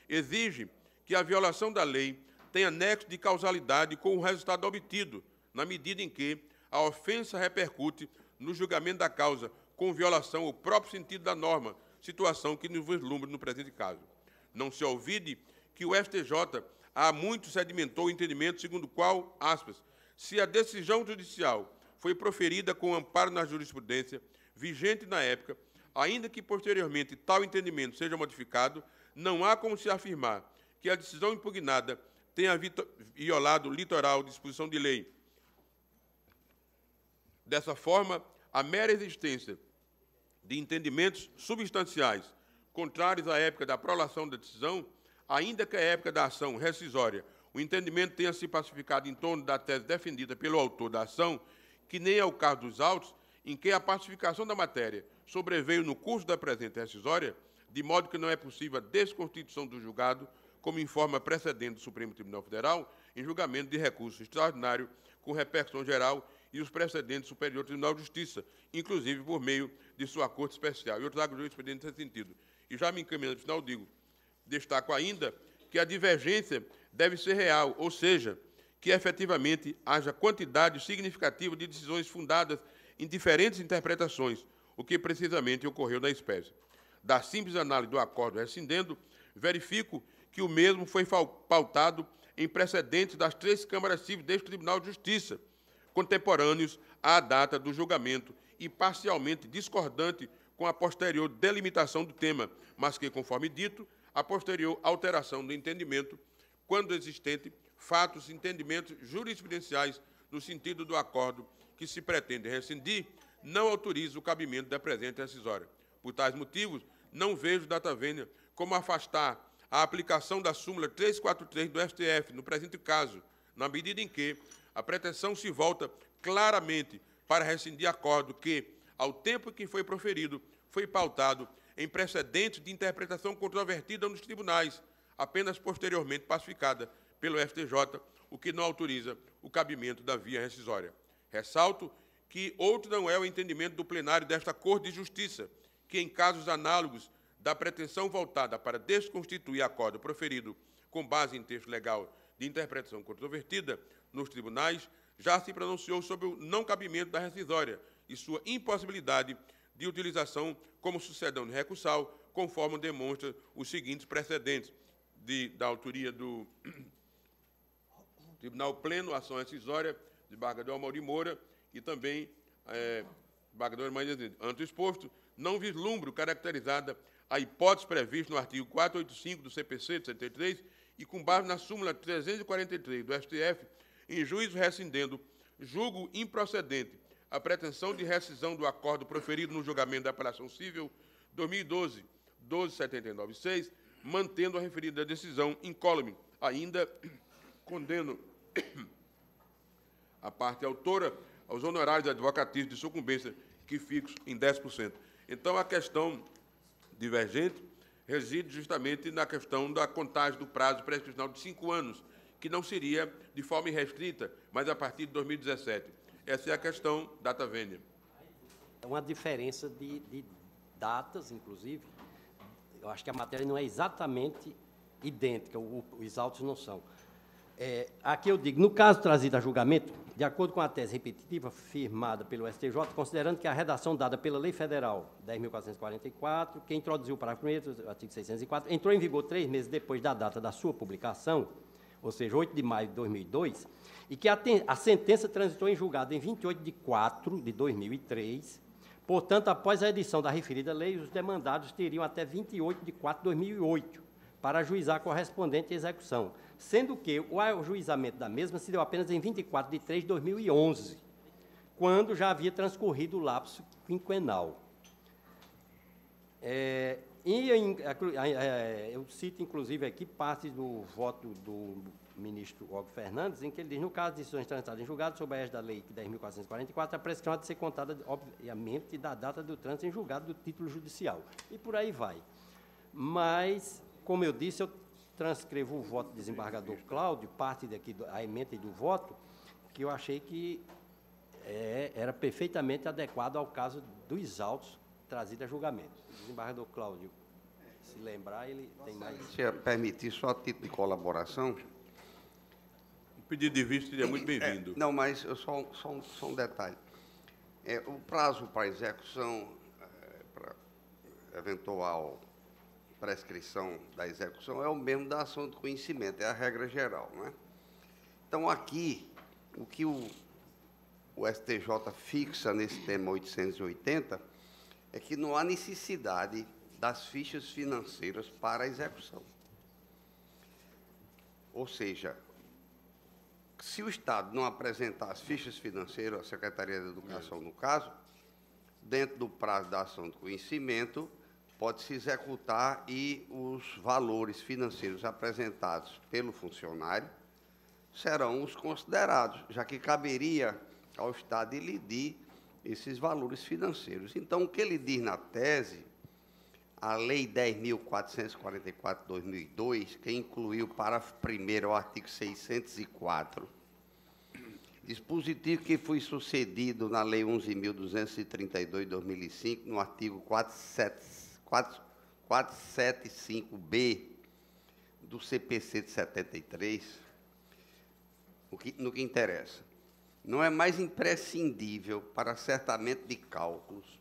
exige que a violação da lei tenha nexo de causalidade com o resultado obtido, na medida em que a ofensa repercute no julgamento da causa com violação ao próprio sentido da norma, situação que nos vislumbra no presente caso. Não se olvide que o STJ há muito sedimentou o entendimento segundo o qual, aspas, se a decisão judicial foi proferida com amparo na jurisprudência vigente na época, ainda que posteriormente tal entendimento seja modificado, não há como se afirmar que a decisão impugnada tenha violado literal disposição de lei. Dessa forma, a mera existência de entendimentos substanciais contrários à época da prolação da decisão, ainda que a época da ação rescisória o entendimento tenha se pacificado em torno da tese defendida pelo autor da ação, que nem é o caso dos autos, em que a pacificação da matéria sobreveio no curso da presente rescisória, de modo que não é possível a desconstituição do julgado, como informa precedente do Supremo Tribunal Federal, em julgamento de recurso extraordinário com repercussão geral e os precedentes do Superior Tribunal de Justiça, inclusive por meio de sua Corte Especial. Eu trago jurisprudência nesse sentido. E já me encaminhando ao final, digo, destaco ainda que a divergência deve ser real, ou seja, que efetivamente haja quantidade significativa de decisões fundadas em diferentes interpretações, o que precisamente ocorreu na espécie. Da simples análise do acordo rescindendo, verifico que o mesmo foi pautado em precedentes das 3 câmaras cíveis deste Tribunal de Justiça, contemporâneos à data do julgamento e parcialmente discordante com a posterior delimitação do tema, mas que, conforme dito, a posterior alteração do entendimento, quando existente, fatos e entendimentos jurisprudenciais no sentido do acordo que se pretende rescindir, não autoriza o cabimento da presente rescisória. Por tais motivos, não vejo data vênia como afastar a aplicação da súmula 343 do STF, no presente caso, na medida em que a pretensão se volta claramente para rescindir acordo que, ao tempo que foi proferido, foi pautado em precedentes de interpretação controvertida nos tribunais, apenas posteriormente pacificada pelo STJ, o que não autoriza o cabimento da via rescisória. Ressalto que outro não é o entendimento do plenário desta Corte de Justiça, que, em casos análogos da pretensão voltada para desconstituir acordo proferido com base em texto legal de interpretação controvertida nos tribunais, já se pronunciou sobre o não cabimento da rescisória, e sua impossibilidade de utilização como sucedâneo recursal, conforme demonstra os seguintes precedentes da autoria do Tribunal Pleno, ação rescisória, desembargador Amaury Moura, e também desembargador Armando Rezende. Ante o exposto, não vislumbro caracterizada a hipótese prevista no artigo 485 do CPC de 73 e com base na súmula 343 do STF, em juízo rescindendo, julgo improcedente a pretensão de rescisão do acordo proferido no julgamento da apelação civil 2012-1279-6, mantendo a referida decisão incólume. Ainda condeno a parte autora aos honorários advocatícios de sucumbência, que fixo em 10%. Então, a questão divergente reside justamente na questão da contagem do prazo prescricional de 5 anos, que não seria de forma irrestrita, mas a partir de 2017. Essa é a questão data vênia. É uma diferença de datas, inclusive. Eu acho que a matéria não é exatamente idêntica, os autos não são. Aqui eu digo, no caso trazido a julgamento, de acordo com a tese repetitiva firmada pelo STJ, considerando que a redação dada pela Lei Federal 10.444, que introduziu o parágrafo 1º do artigo 604, entrou em vigor 3 meses depois da data da sua publicação, ou seja, 8 de maio de 2002, e que a sentença transitou em julgado em 28 de 4 de 2003. Portanto, após a edição da referida lei, os demandados teriam até 28 de 4 de 2008 para ajuizar a correspondente execução, sendo que o ajuizamento da mesma se deu apenas em 24 de 3 de 2011, quando já havia transcorrido o lapso quinquenal. Eu cito, inclusive, aqui parte do voto do ministro Hugo Fernandes, em que ele diz, no caso de decisões transitadas em julgado, sob a égide da Lei 10.444, a prescrição há de ser contada, obviamente, da data do trânsito em julgado do título judicial. E por aí vai. Mas, como eu disse, eu transcrevo o voto do desembargador Cláudio, parte daqui, a ementa e do voto, que eu achei que era perfeitamente adequado ao caso dos autos trazidos a julgamento. O desembargador Cláudio, se lembrar, ele tem mais... Se permitir, só a título de colaboração... O pedido de vista seria muito bem-vindo. Não, mas só um detalhe. O prazo para execução, para eventual prescrição da execução, é o mesmo da ação de conhecimento, é a regra geral, não é? Então, aqui, o que o STJ fixa nesse tema 880 é que não há necessidade das fichas financeiras para a execução. Ou seja, se o Estado não apresentar as fichas financeiras, a Secretaria da Educação, no caso, dentro do prazo da ação de conhecimento, pode-se executar e os valores financeiros apresentados pelo funcionário serão os considerados, já que caberia ao Estado elidir esses valores financeiros. Então, o que ele diz na tese, a Lei 10.444 de 2002, que incluiu o parágrafo 1º ao artigo 604, dispositivo que foi sucedido na Lei 11.232 de 2005, no artigo 475B do CPC de 73, no que interessa. Não é mais imprescindível para acertamento de cálculos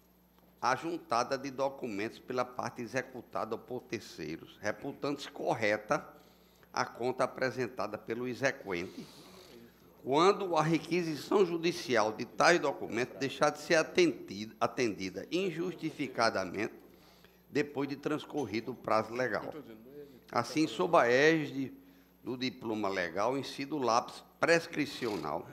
a juntada de documentos pela parte executada por terceiros, reputando-se correta a conta apresentada pelo exequente, quando a requisição judicial de tais documentos deixar de ser atendida injustificadamente depois de transcorrido o prazo legal. Assim, sob a égide do diploma legal, incide o lapso prescricional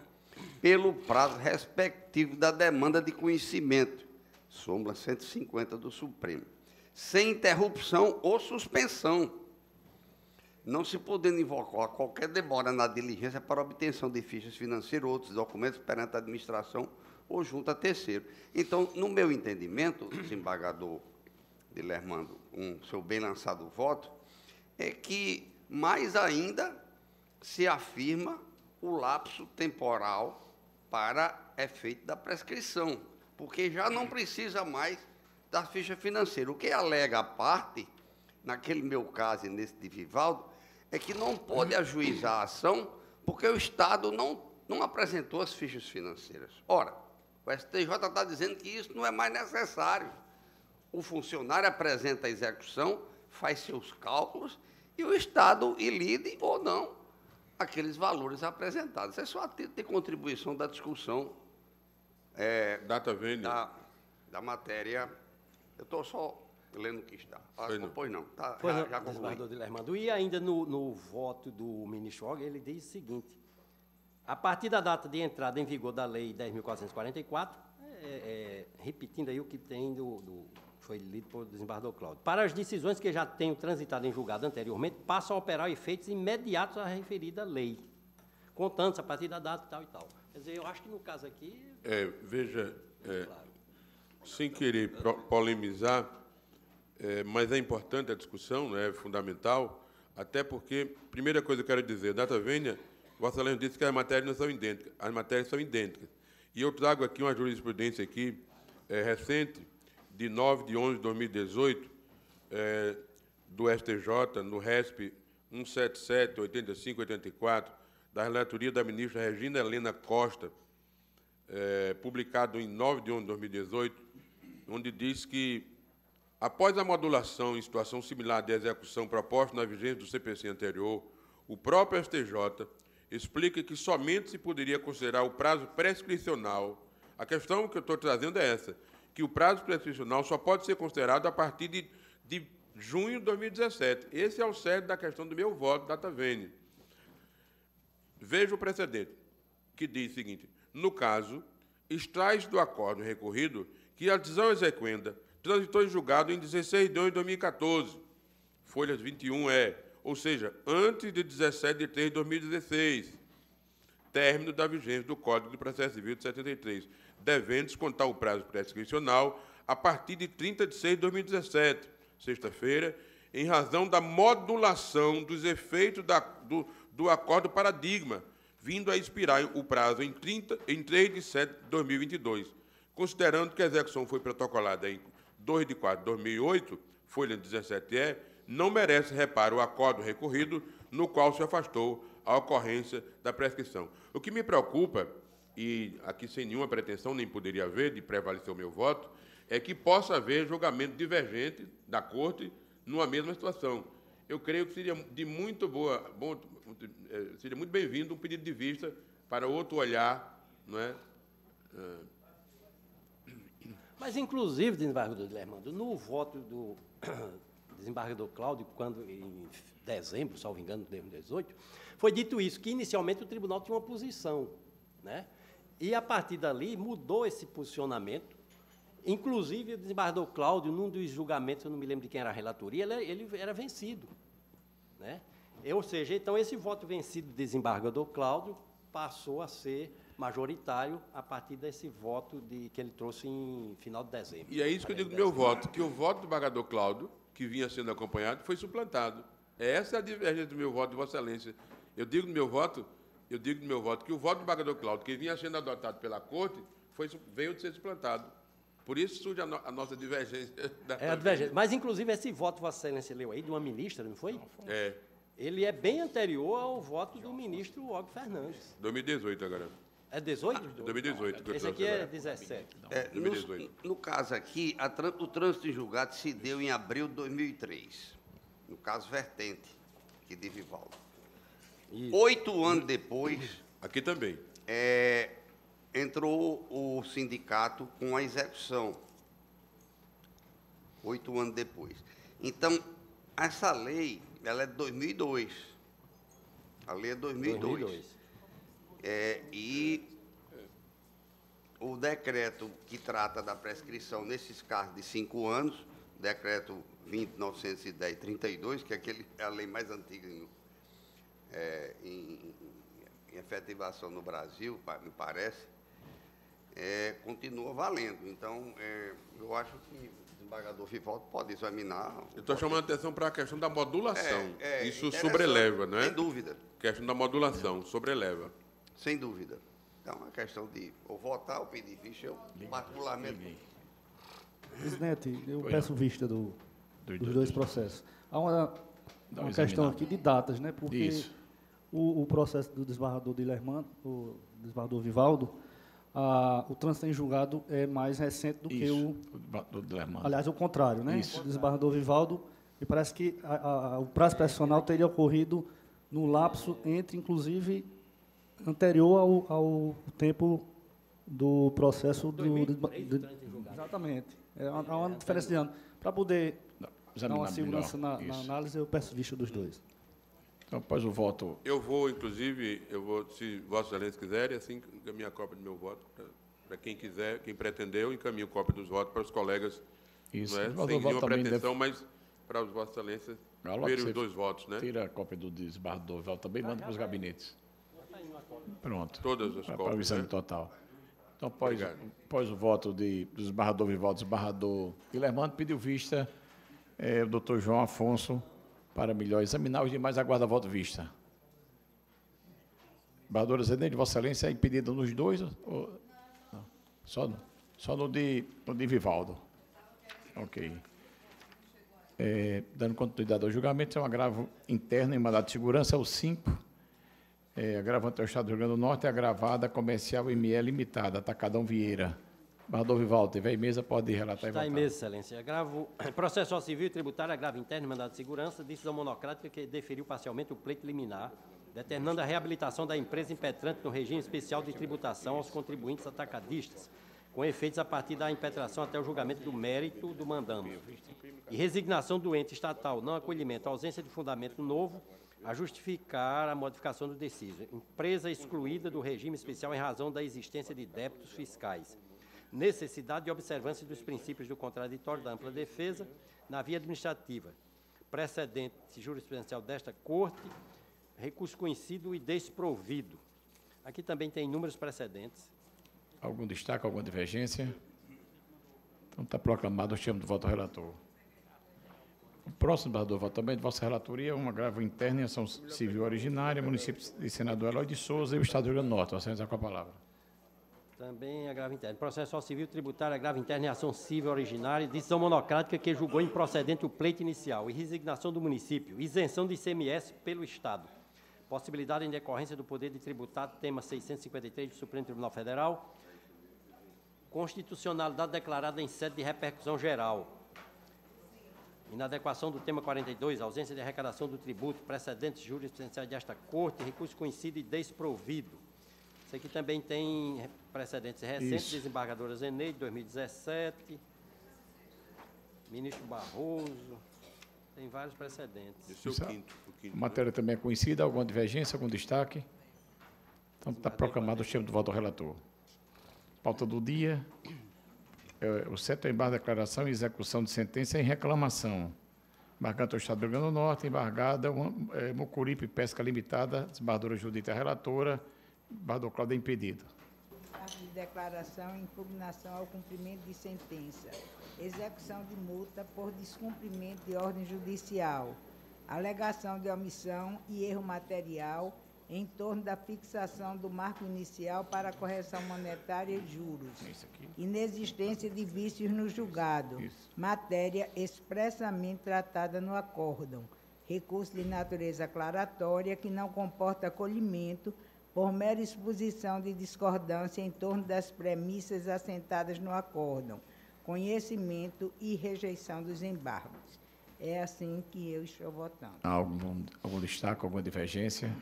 pelo prazo respectivo da demanda de conhecimento, súmula 150 do Supremo, sem interrupção ou suspensão, não se podendo invocar qualquer demora na diligência para obtenção de fichas financeiras ou outros documentos perante a administração ou junto a terceiro. Então, no meu entendimento, desembargador Dilermando, seu bem lançado voto, é que, mais ainda, se afirma o lapso temporal para efeito da prescrição, porque já não precisa mais da ficha financeira. O que alega a parte, naquele meu caso e nesse de Vivaldo, é que não pode ajuizar a ação porque o Estado não apresentou as fichas financeiras. Ora, O STJ está dizendo que isso não é mais necessário. O funcionário apresenta a execução, faz seus cálculos e o Estado ilide ou não aqueles valores apresentados. Isso é só a título de contribuição da discussão Data vênia. da matéria. Eu estou só lendo o que está. Pois não. Tá, Pois já não, concluí. desembargador Dilermando. E ainda no voto do ministro Og, ele diz o seguinte: a partir da data de entrada em vigor da Lei 10.444, repetindo aí o que tem foi lido por desembargador Cláudio, para as decisões que já tenham transitado em julgado anteriormente, passam a operar efeitos imediatos à referida lei, contando-se a partir da data tal e tal. Quer dizer, eu acho que no caso aqui... Veja, claro. sem querer polemizar, mas é importante a discussão, é fundamental, até porque, primeira coisa que eu quero dizer, data vênia, Vossa Excelência disse que as matérias não são idênticas, as matérias são idênticas. E eu trago aqui uma jurisprudência aqui, recente, de 9 de 11 de 2018, do STJ, no RESP 177, 85, 84, da relatoria da ministra Regina Helena Costa, publicado em 9 de 11 de 2018, onde diz que, após a modulação em situação similar de execução proposta na vigência do CPC anterior, o próprio STJ explica que somente se poderia considerar o prazo prescricional. A questão que eu estou trazendo é essa, que o prazo prescricional só pode ser considerado a partir de junho de 2017. Esse é o cerne da questão do meu voto, data vênia. Veja o precedente, que diz o seguinte: no caso, extrai-se do acórdão recorrido que a decisão exequenda transitou em julgado em 16 de 11 de 2014, folhas 21 ou seja, antes de 17 de 3 de 2016, término da vigência do Código de Processo Civil de 73, devendo descontar o prazo prescricional a partir de 30 de 6 de 2017, sexta-feira, em razão da modulação dos efeitos do acordo paradigma, vindo a expirar o prazo em 3 de 7 de 2022, considerando que a execução foi protocolada em 2 de 4 de 2008, folha 17E, não merece reparo o acordo recorrido, no qual se afastou a ocorrência da prescrição. O que me preocupa, e aqui sem nenhuma pretensão, nem poderia haver, de prevalecer o meu voto, é que possa haver julgamento divergente da Corte numa mesma situação. Eu creio que seria seria muito bem-vindo um pedido de vista para outro olhar, não é? Mas, inclusive, desembargador Dilermando, no voto do desembargador Cláudio, quando em dezembro, salvo engano, de 2018, foi dito isso, que inicialmente o tribunal tinha uma posição, né? E, a partir dali, mudou esse posicionamento. Inclusive, o desembargador Cláudio, num dos julgamentos, eu não me lembro de quem era a relatoria, ele era vencido, né? Ou seja, então, esse voto vencido do desembargador Cláudio passou a ser majoritário a partir desse voto que ele trouxe em final de dezembro. E é isso que eu digo do meu voto, que o voto do desembargador Cláudio, que vinha sendo acompanhado, foi suplantado. Essa é a divergência do meu voto, de Vossa Excelência. Eu digo do meu voto que o voto do desembargador Cláudio, que vinha sendo adotado pela Corte, veio de ser suplantado. Por isso surge a nossa divergência. A divergência. Mas, inclusive, esse voto que Vossa Excelência leu aí, de uma ministra, não foi? Ele é bem anterior ao voto do ministro Og Fernandes. 2018 agora. É 18? 2018. Esse aqui é 17. 2018. No caso aqui, o trânsito em julgado se deu em abril de 2003, no caso vertente, aqui de Vivaldo. Isso. 8 anos depois... Aqui também. Entrou o sindicato com a execução. 8 anos depois. Então, essa lei, ela é de 2002. A lei é 2002. E o decreto que trata da prescrição nesses casos de 5 anos, decreto 20.910/32, que é a lei mais antiga em efetivação no Brasil, me parece, continua valendo. Então, eu acho que o desembargador Vivaldo pode examinar... Eu estou chamando a atenção para a questão da modulação. Isso sobreleva, não é? Sem dúvida. A questão da modulação, sobreleva. Sem dúvida. Então, a questão de ou votar ou pedir vista, eu particularmente... Presidente, eu peço vista dos dois processos. Há uma questão aqui de datas, né? Porque o processo do desembargador Dilermando, o desembargador Vivaldo, o trânsito em julgado é mais recente do que o... do Dilermando. Aliás, o contrário, né? Isso. O desembargador Vivaldo, e parece que o prazo prescricional teria ocorrido no lapso entre, inclusive, anterior ao tempo do processo do... Exatamente. Há uma diferença de ano. Para poder dar uma segurança na análise, eu peço vista dos dois. Então, após o voto... Eu vou, inclusive, se Vossa Excelência quiserem, assim, encaminhar a cópia do meu voto para quem quiser, quem pretendeu, encaminho cópia dos votos para os colegas. Isso. Não é? Sem nenhuma pretensão, mas para os Vossa Excelência verem os dois votos, né? Tira a cópia do desembargador Vivaldo também e manda para os gabinetes. Pronto. Todas as cópias. Para o exame total. Então, após o voto do desembargador Vivaldo, o desembargador Dilermando pediu vista o doutor João Afonso para melhor examinar, os demais aguarda voto vista. Desembargadora Zeneide, Vossa Excelência, é impedida nos dois? Ou, não, só no de Vivaldo. Ok. Dando continuidade ao julgamento, é um agravo interno em mandado de segurança, é o 5. Agravante ao Estado do Rio Grande do Norte, agravada comercial ME limitada, Atacadão Vieira. Desembargador Vivaldo, tiver em mesa, pode relatar e votar. Está em mesa, Excelência. Agravo processual civil e tributário, agravo interno e mandado de segurança, decisão monocrática que deferiu parcialmente o pleito liminar, determinando a reabilitação da empresa impetrante no regime especial de tributação aos contribuintes atacadistas, com efeitos a partir da impetração até o julgamento do mérito do mandando. E resignação do ente estatal, não acolhimento, ausência de fundamento novo, a justificar a modificação do deciso. Empresa excluída do regime especial em razão da existência de débitos fiscais. Necessidade de observância dos princípios do contraditório da ampla defesa na via administrativa. Precedente jurisprudencial desta Corte, recurso conhecido e desprovido. Aqui também tem inúmeros precedentes. Algum destaque, alguma divergência? Então, está proclamado o termo do voto ao relator. O próximo desembargador voto também de vossa relatoria, um agravo interno em ação civil originária, município de Senador Eloy de Souza e o Estado do Rio Grande do Norte. Vossa Excelência, com a palavra. Também agravo interno. Processual civil tributário, agravo interno em ação civil originária, decisão monocrática que julgou improcedente o pleito inicial e resignação do município, isenção de ICMS pelo Estado. Possibilidade em decorrência do poder de tributar, tema 653 do Supremo Tribunal Federal. Constitucionalidade declarada em sede de repercussão geral. Inadequação do tema 42, ausência de arrecadação do tributo, precedentes jurisprudenciais desta Corte, recurso conhecido e desprovido. Isso aqui também tem precedentes recentes, desembargadora Zeneide, 2017, ministro Barroso, tem vários precedentes. Esse é o quinto. A matéria também é conhecida, alguma divergência, algum destaque? Então, está proclamado o termo do voto ao relator. Pauta do dia, o 7º embargo de declaração e execução de sentença em reclamação. Embargante ao Estado do Rio Grande do Norte, embargada Mucuripe Pesca Limitada, desembargadora Judita relatora, embargador Cláudio impedido. De declaração e impugnação ao cumprimento de sentença. Execução de multa por descumprimento de ordem judicial. Alegação de omissão e erro material em torno da fixação do marco inicial para a correção monetária e juros. Inexistência de vícios no julgado. Matéria expressamente tratada no acórdão. Recurso de natureza aclaratória que não comporta acolhimento por mera exposição de discordância em torno das premissas assentadas no acórdão, conhecimento e rejeição dos embargos. É assim que eu estou votando. Há algum destaque, alguma divergência?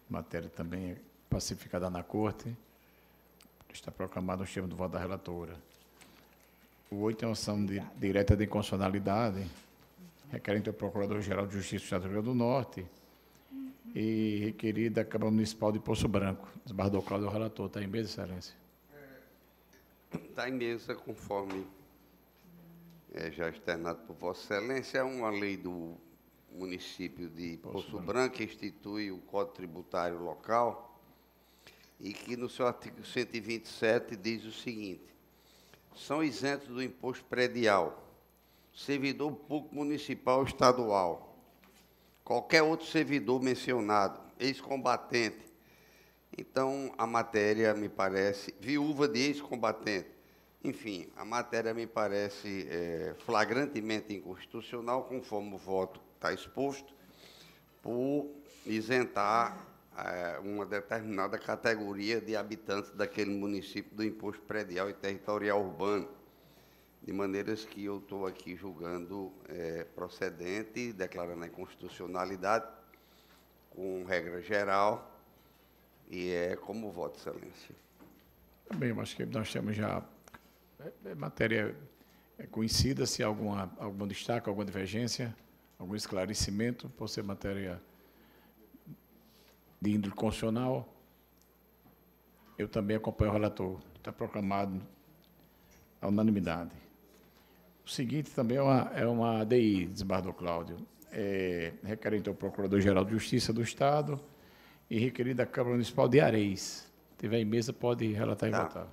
Matéria também pacificada na Corte. Está proclamado o termo do voto da relatora. O 8 é uma ação direta de inconstitucionalidade, requerente ao Procurador-Geral de Justiça do Estado do Rio Grande do Norte, e requerida da Câmara Municipal de Poço Branco. Desembargador Cláudio, o relator. Está em mesa, Excelência? Está em mesa, conforme já externado por Vossa Excelência. É uma lei do município de Poço Branco que institui o Código Tributário Local e que, no seu artigo 127, diz o seguinte: são isentos do imposto predial servidor público municipal ou estadual, qualquer outro servidor mencionado, ex-combatente. Então, a matéria me parece, viúva de ex-combatente, enfim, a matéria me parece flagrantemente inconstitucional, conforme o voto está exposto, por isentar uma determinada categoria de habitantes daquele município do imposto predial e territorial urbano, de maneiras que eu estou aqui julgando procedente, declarando a inconstitucionalidade, com regra geral, e como voto, Excelência. Bem, eu acho que nós temos já matéria conhecida, se há algum destaque, alguma divergência, algum esclarecimento, por ser matéria de índole constitucional. Eu também acompanho o relator, está proclamado a unanimidade. O seguinte também é uma ADI, desembargador Cláudio, requerente ao Procurador-Geral de Justiça do Estado e requerido da Câmara Municipal de Areis. Se tiver em mesa, pode relatar e votar.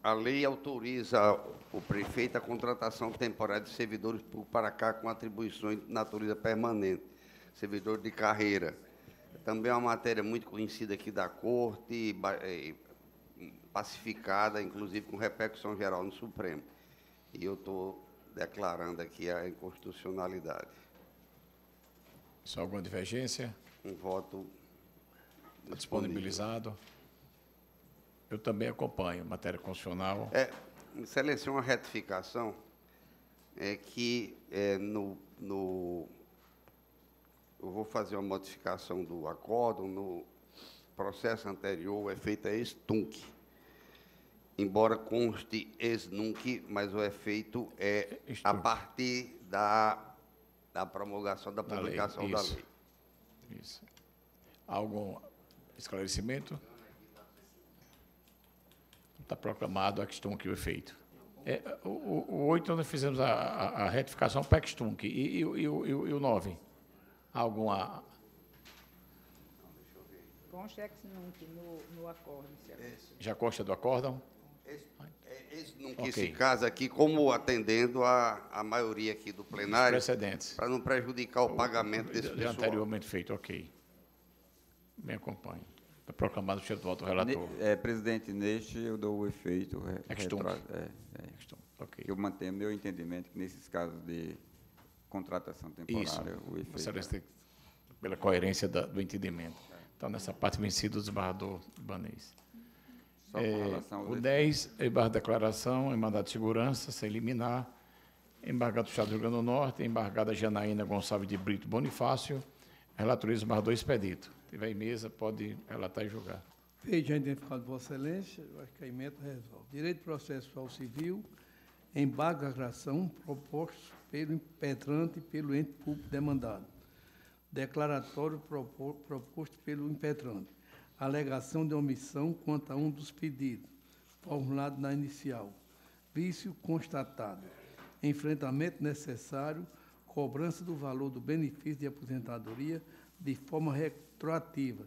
A lei autoriza o prefeito a contratação temporária de servidores públicos para cá com atribuições de natureza permanente, servidor de carreira. Também é uma matéria muito conhecida aqui da Corte, pacificada, inclusive com repercussão geral no Supremo. E eu estou declarando aqui a inconstitucionalidade. Só alguma divergência? Um voto disponibilizado. Eu também acompanho matéria constitucional. Excelência, uma retificação que eu vou fazer uma modificação do acórdão. No processo anterior, o efeito é ex-tunc. Embora conste ex-nunc, mas o efeito é a partir da promulgação, da publicação da lei. Isso. Algum esclarecimento? Está proclamado a ex-tunc o efeito. O 8 nós fizemos a retificação para ex-tunc. E o 9? Alguma... Consta ex-nunc no acórdão. Já consta do acórdão? Ex-nunc esse caso aqui, como atendendo a maioria aqui do plenário, para não prejudicar o pagamento desse pessoal. Anteriormente feito, ok. Me acompanho. Está proclamado o cheiro do voto do relator. Presidente, neste eu dou o efeito. Okay. Eu mantenho meu entendimento que nesses casos de contratação temporária, o efeito... Excelência, pela coerência do entendimento. Então, nessa parte vencido o desembargador Ibanez. Só com relação aos o 10, embargo de declaração, em mandado de segurança, sem liminar, embargado do Estado do Rio Grande do Norte, embargada Janaína Gonçalves de Brito Bonifácio, relatoria do desembargador Expedito. Se tiver em mesa, pode relatar e julgar. Feito já identificado de Vossa Excelência, eu acho que a emenda resolve. Direito processual civil, embargo de declaração proposto pelo impetrante e pelo ente público demandado. Declaratório proposto pelo impetrante. Alegação de omissão quanto a um dos pedidos, formulado na inicial. Vício constatado. Enfrentamento necessário, cobrança do valor do benefício de aposentadoria de forma retroativa.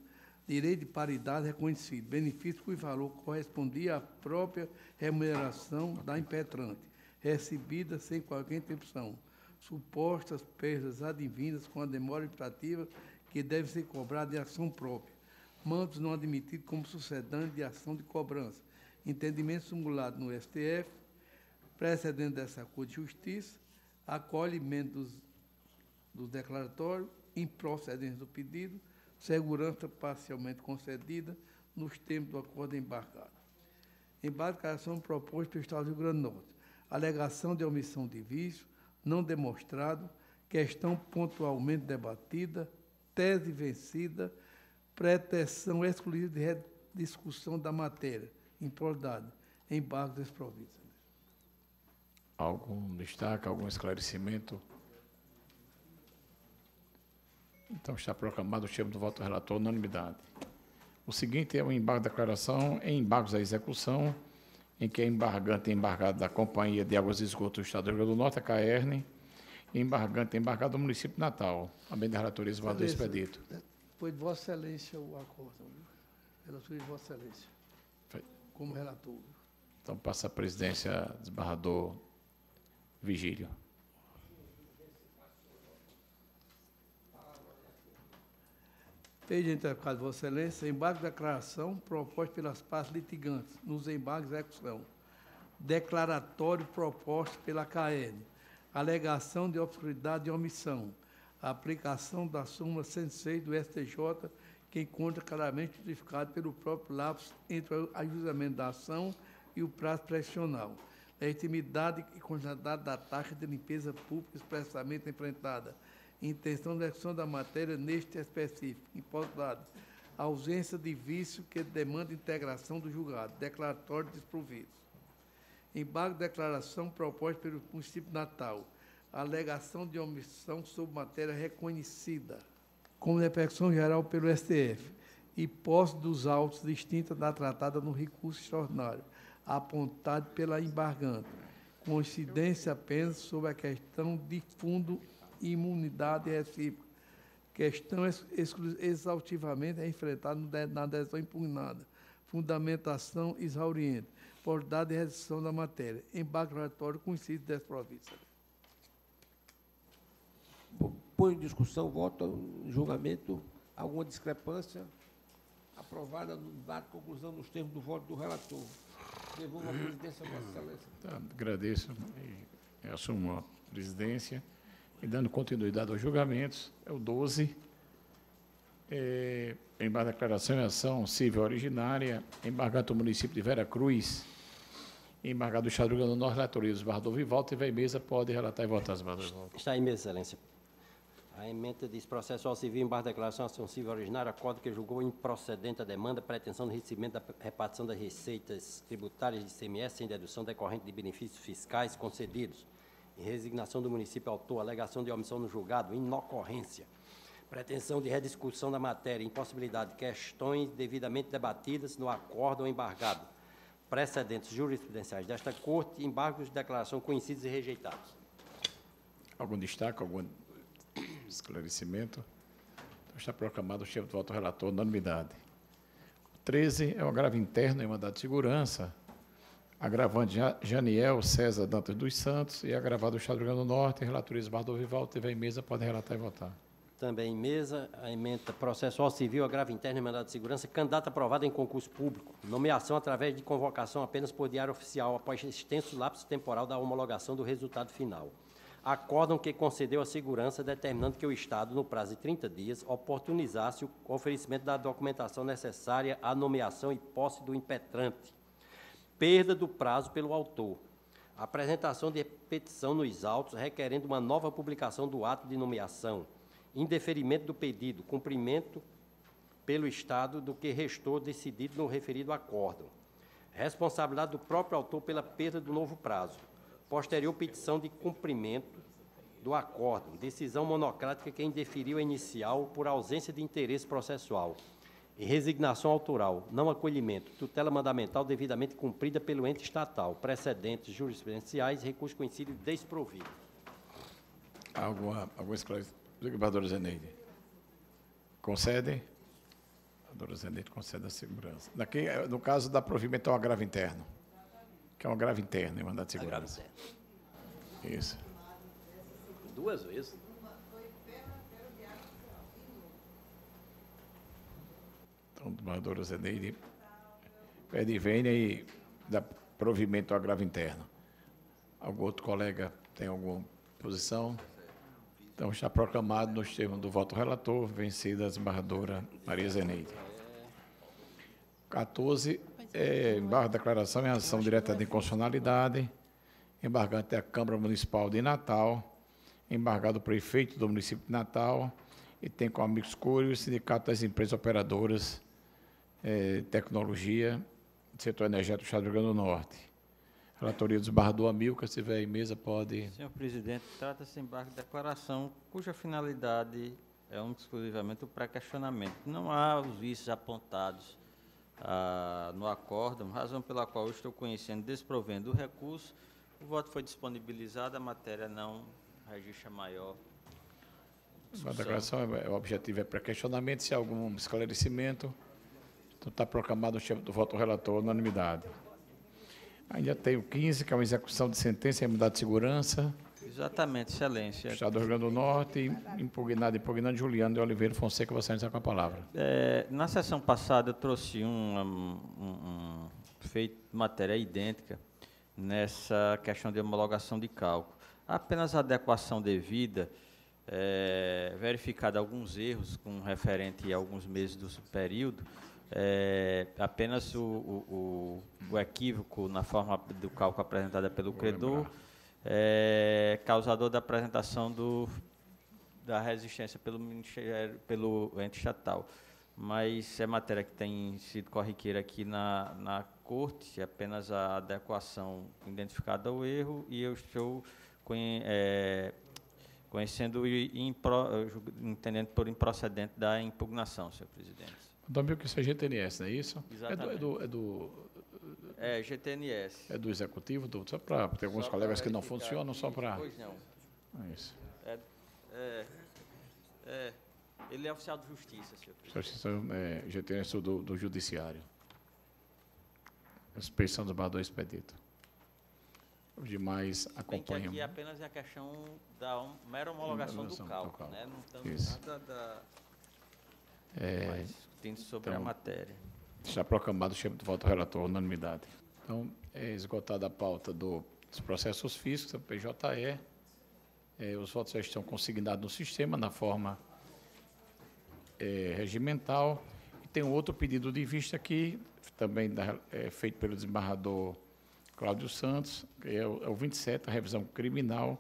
Direito de paridade reconhecido. Benefício cujo valor correspondia à própria remuneração da impetrante, recebida sem qualquer interrupção. Supostas perdas advindas com a demora imperativa que deve ser cobrada de ação própria. Mandos não admitidos como sucedâneo de ação de cobrança. Entendimento simulado no STF, precedente dessa Corte de Justiça, acolhimento dos declaratórios, improcedência do pedido, segurança parcialmente concedida nos termos do acordo embargado. Embargo de declaração proposta pelo Estado do Rio Grande do Norte. Alegação de omissão de vício, não demonstrado, questão pontualmente debatida, tese vencida, pretensão exclusiva de discussão da matéria, improbidade, embargo desprovido. Algum destaque, algum esclarecimento? Então, está proclamado o termo do voto do relator, unanimidade. O seguinte é o embargo de declaração em embargos à execução, em que é embargante e embargado da Companhia de Águas e Esgotos do Estado do Rio Grande do Norte, a CAERN, e embargante e embargado do município de Natal, também da relatoria do Expedito. Foi de Vossa Excelência o acordo, relatoria de Vossa Excelência, como relator. Então, passa a presidência do desembargador Vigílio. Feito de intercado de Vossa Excelência, embargo de declaração proposto pelas partes litigantes nos embargos de execução. Declaratório proposto pela CAERN. Alegação de obscuridade e omissão. Aplicação da súmula 106 do STJ, que encontra claramente justificado pelo próprio lapso entre o ajuizamento da ação e o prazo prescricional. Legitimidade e constitucionalidade da taxa de limpeza pública expressamente enfrentada. Intenção de execução da matéria neste específico. Hipótese dada. Ausência de vício que demanda integração do julgado. Declaratório desprovido. Embargo de declaração proposta pelo município de Natal. Alegação de omissão sobre matéria reconhecida como repercussão geral pelo STF e posse dos autos distinta da tratada no recurso extraordinário, apontado pela embargante, com incidência apenas sobre a questão de fundo e imunidade recíproca. Questão exaustivamente enfrentada na adesão impugnada. Fundamentação exauriente. Por dado de restrição da matéria. Embargo relatório com inciso desprovido. Põe em discussão, voto em julgamento. Alguma discrepância? Aprovada no dado de conclusão nos termos do voto do relator. Devolvo a presidência, Vossa Excelência. Tá, agradeço e assumo a presidência. E dando continuidade aos julgamentos, é o 12. Embargo de declaração em ação civil originária, embargado do município de Vera Cruz, embargado do Estado do Rio Grande do Norte, relatoria do desembargador Vivaldo. Se tiver em mesa, pode relatar e votar, desembargador Vivaldo. Está em mesa, Excelência. A emenda diz processual civil, embargo de declaração ação civil originária, acordo que julgou improcedente a demanda, pretensão de recebimento da repartição das receitas tributárias de ICMS sem dedução decorrente de benefícios fiscais concedidos, e resignação do município autor, alegação de omissão no julgado, inocorrência, pretensão de rediscussão da matéria, impossibilidade de questões devidamente debatidas no acordo ou embargado, precedentes jurisprudenciais desta Corte, embargos de declaração conhecidos e rejeitados. Algum destaque, algum esclarecimento? Então, está proclamado o chefe do voto relator, unanimidade. 13 é o agravo interno em mandado de segurança, agravante Janiel César Dantas dos Santos e agravado do Estado do Rio Grande do Norte, relatoria Esbardo Vivaldo. Se tiver em mesa, pode relatar e votar. Também em mesa, a emenda processual civil, agravo interno e mandado de segurança, candidato aprovado em concurso público, nomeação através de convocação apenas por diário oficial, após extenso lapso temporal da homologação do resultado final. Acórdão que concedeu a segurança, determinando que o Estado, no prazo de 30 dias, oportunizasse o oferecimento da documentação necessária à nomeação e posse do impetrante. Perda do prazo pelo autor. Apresentação de petição nos autos, requerendo uma nova publicação do ato de nomeação. Indeferimento do pedido, cumprimento pelo Estado do que restou decidido no referido acórdão. Responsabilidade do próprio autor pela perda do novo prazo. Posterior petição de cumprimento do acórdão. Decisão monocrática que indeferiu a inicial por ausência de interesse processual. E resignação autoral, não acolhimento, tutela mandamental devidamente cumprida pelo ente estatal. Precedentes jurisprudenciais, recurso conhecido desprovido. Algum esclarecimento? Desembargadora Zeneide. Concede? A doutora Zeneide concede a segurança. Daqui, no caso da provimento, é um agravo interno. Que é um agravo interno em mandado de segurança. Isso. 2 vezes. Então, a desembargadora Zeneide pede vênia e dá provimento ao agravo interno. Algum outro colega tem alguma posição? Então, está proclamado nos termos do voto relator, vencida a desembargadora Maria Zeneide. 14, embargo de declaração em ação direta de inconstitucionalidade, embargante a Câmara Municipal de Natal, embargado o prefeito do município de Natal, e tem como amigos curios o Sindicato das Empresas Operadoras de Tecnologia do Setor Energético do Estado do Rio Grande do Norte. Relatoria do desembargador Amilcar, se tiver em mesa, pode... Senhor presidente, trata-se de embargo de declaração cuja finalidade é exclusivamente o pré-questionamento. Não há os vícios apontados no acórdão, razão pela qual eu estou conhecendo desprovendo o recurso. O voto foi disponibilizado, a matéria não registra maior A declaração, o objetivo é pré-questionamento. Se há algum esclarecimento, então está proclamado o chefe do voto relator, unanimidade. Ainda tem o 15, que é uma execução de sentença em imunidade de segurança. Exatamente, Excelência. Estado do Rio Grande do Norte, impugnante Juliano de Oliveira Fonseca, você está com a palavra. Na sessão passada, eu trouxe feito matéria idêntica nessa questão de homologação de cálculo. Apenas a adequação devida verificado alguns erros com referente a alguns meses do período, apenas o equívoco na forma do cálculo apresentada pelo credor causador da apresentação da resistência pelo ente estatal. Mas é matéria que tem sido corriqueira aqui na Corte, apenas a adequação identificada ao erro, e eu estou conhecendo e entendendo por improcedente da impugnação, senhor presidente. Então, que isso é GTNS, não é isso? Exatamente. GTNS. É do Executivo? Só para ter alguns colegas que não funcionam, só para... Pois não. É isso. Ele é oficial de justiça, senhor presidente. Justiça, GTNS do Judiciário. Inspeção do desembargador Expedito. Os demais acompanham. Aqui apenas é a questão da mera homologação do cálculo, né? Não estamos nada mas discutindo sobre a matéria. Está proclamado o chefe de voto ao relator, unanimidade. Então, é esgotada a pauta dos processos físicos, do PJE. Os votos já estão consignados no sistema, na forma regimental. E tem um outro pedido de vista aqui, também feito pelo desembargador Cláudio Santos, que é o 27, a revisão criminal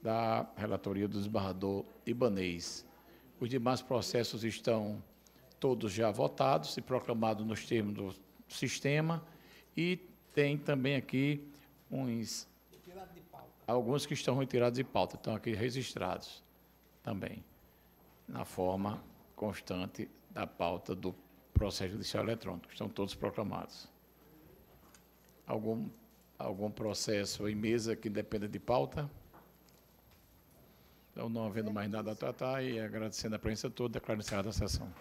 da relatoria do desembargador Ibanez. Os demais processos estão todos já votados e proclamados nos termos do sistema, e tem também aqui alguns que estão retirados de pauta, estão aqui registrados também, na forma constante da pauta do processo judicial eletrônico, estão todos proclamados. Algum processo em mesa que dependa de pauta? Então, não havendo mais nada a tratar, e agradecendo a presença toda, declaro encerrada a sessão.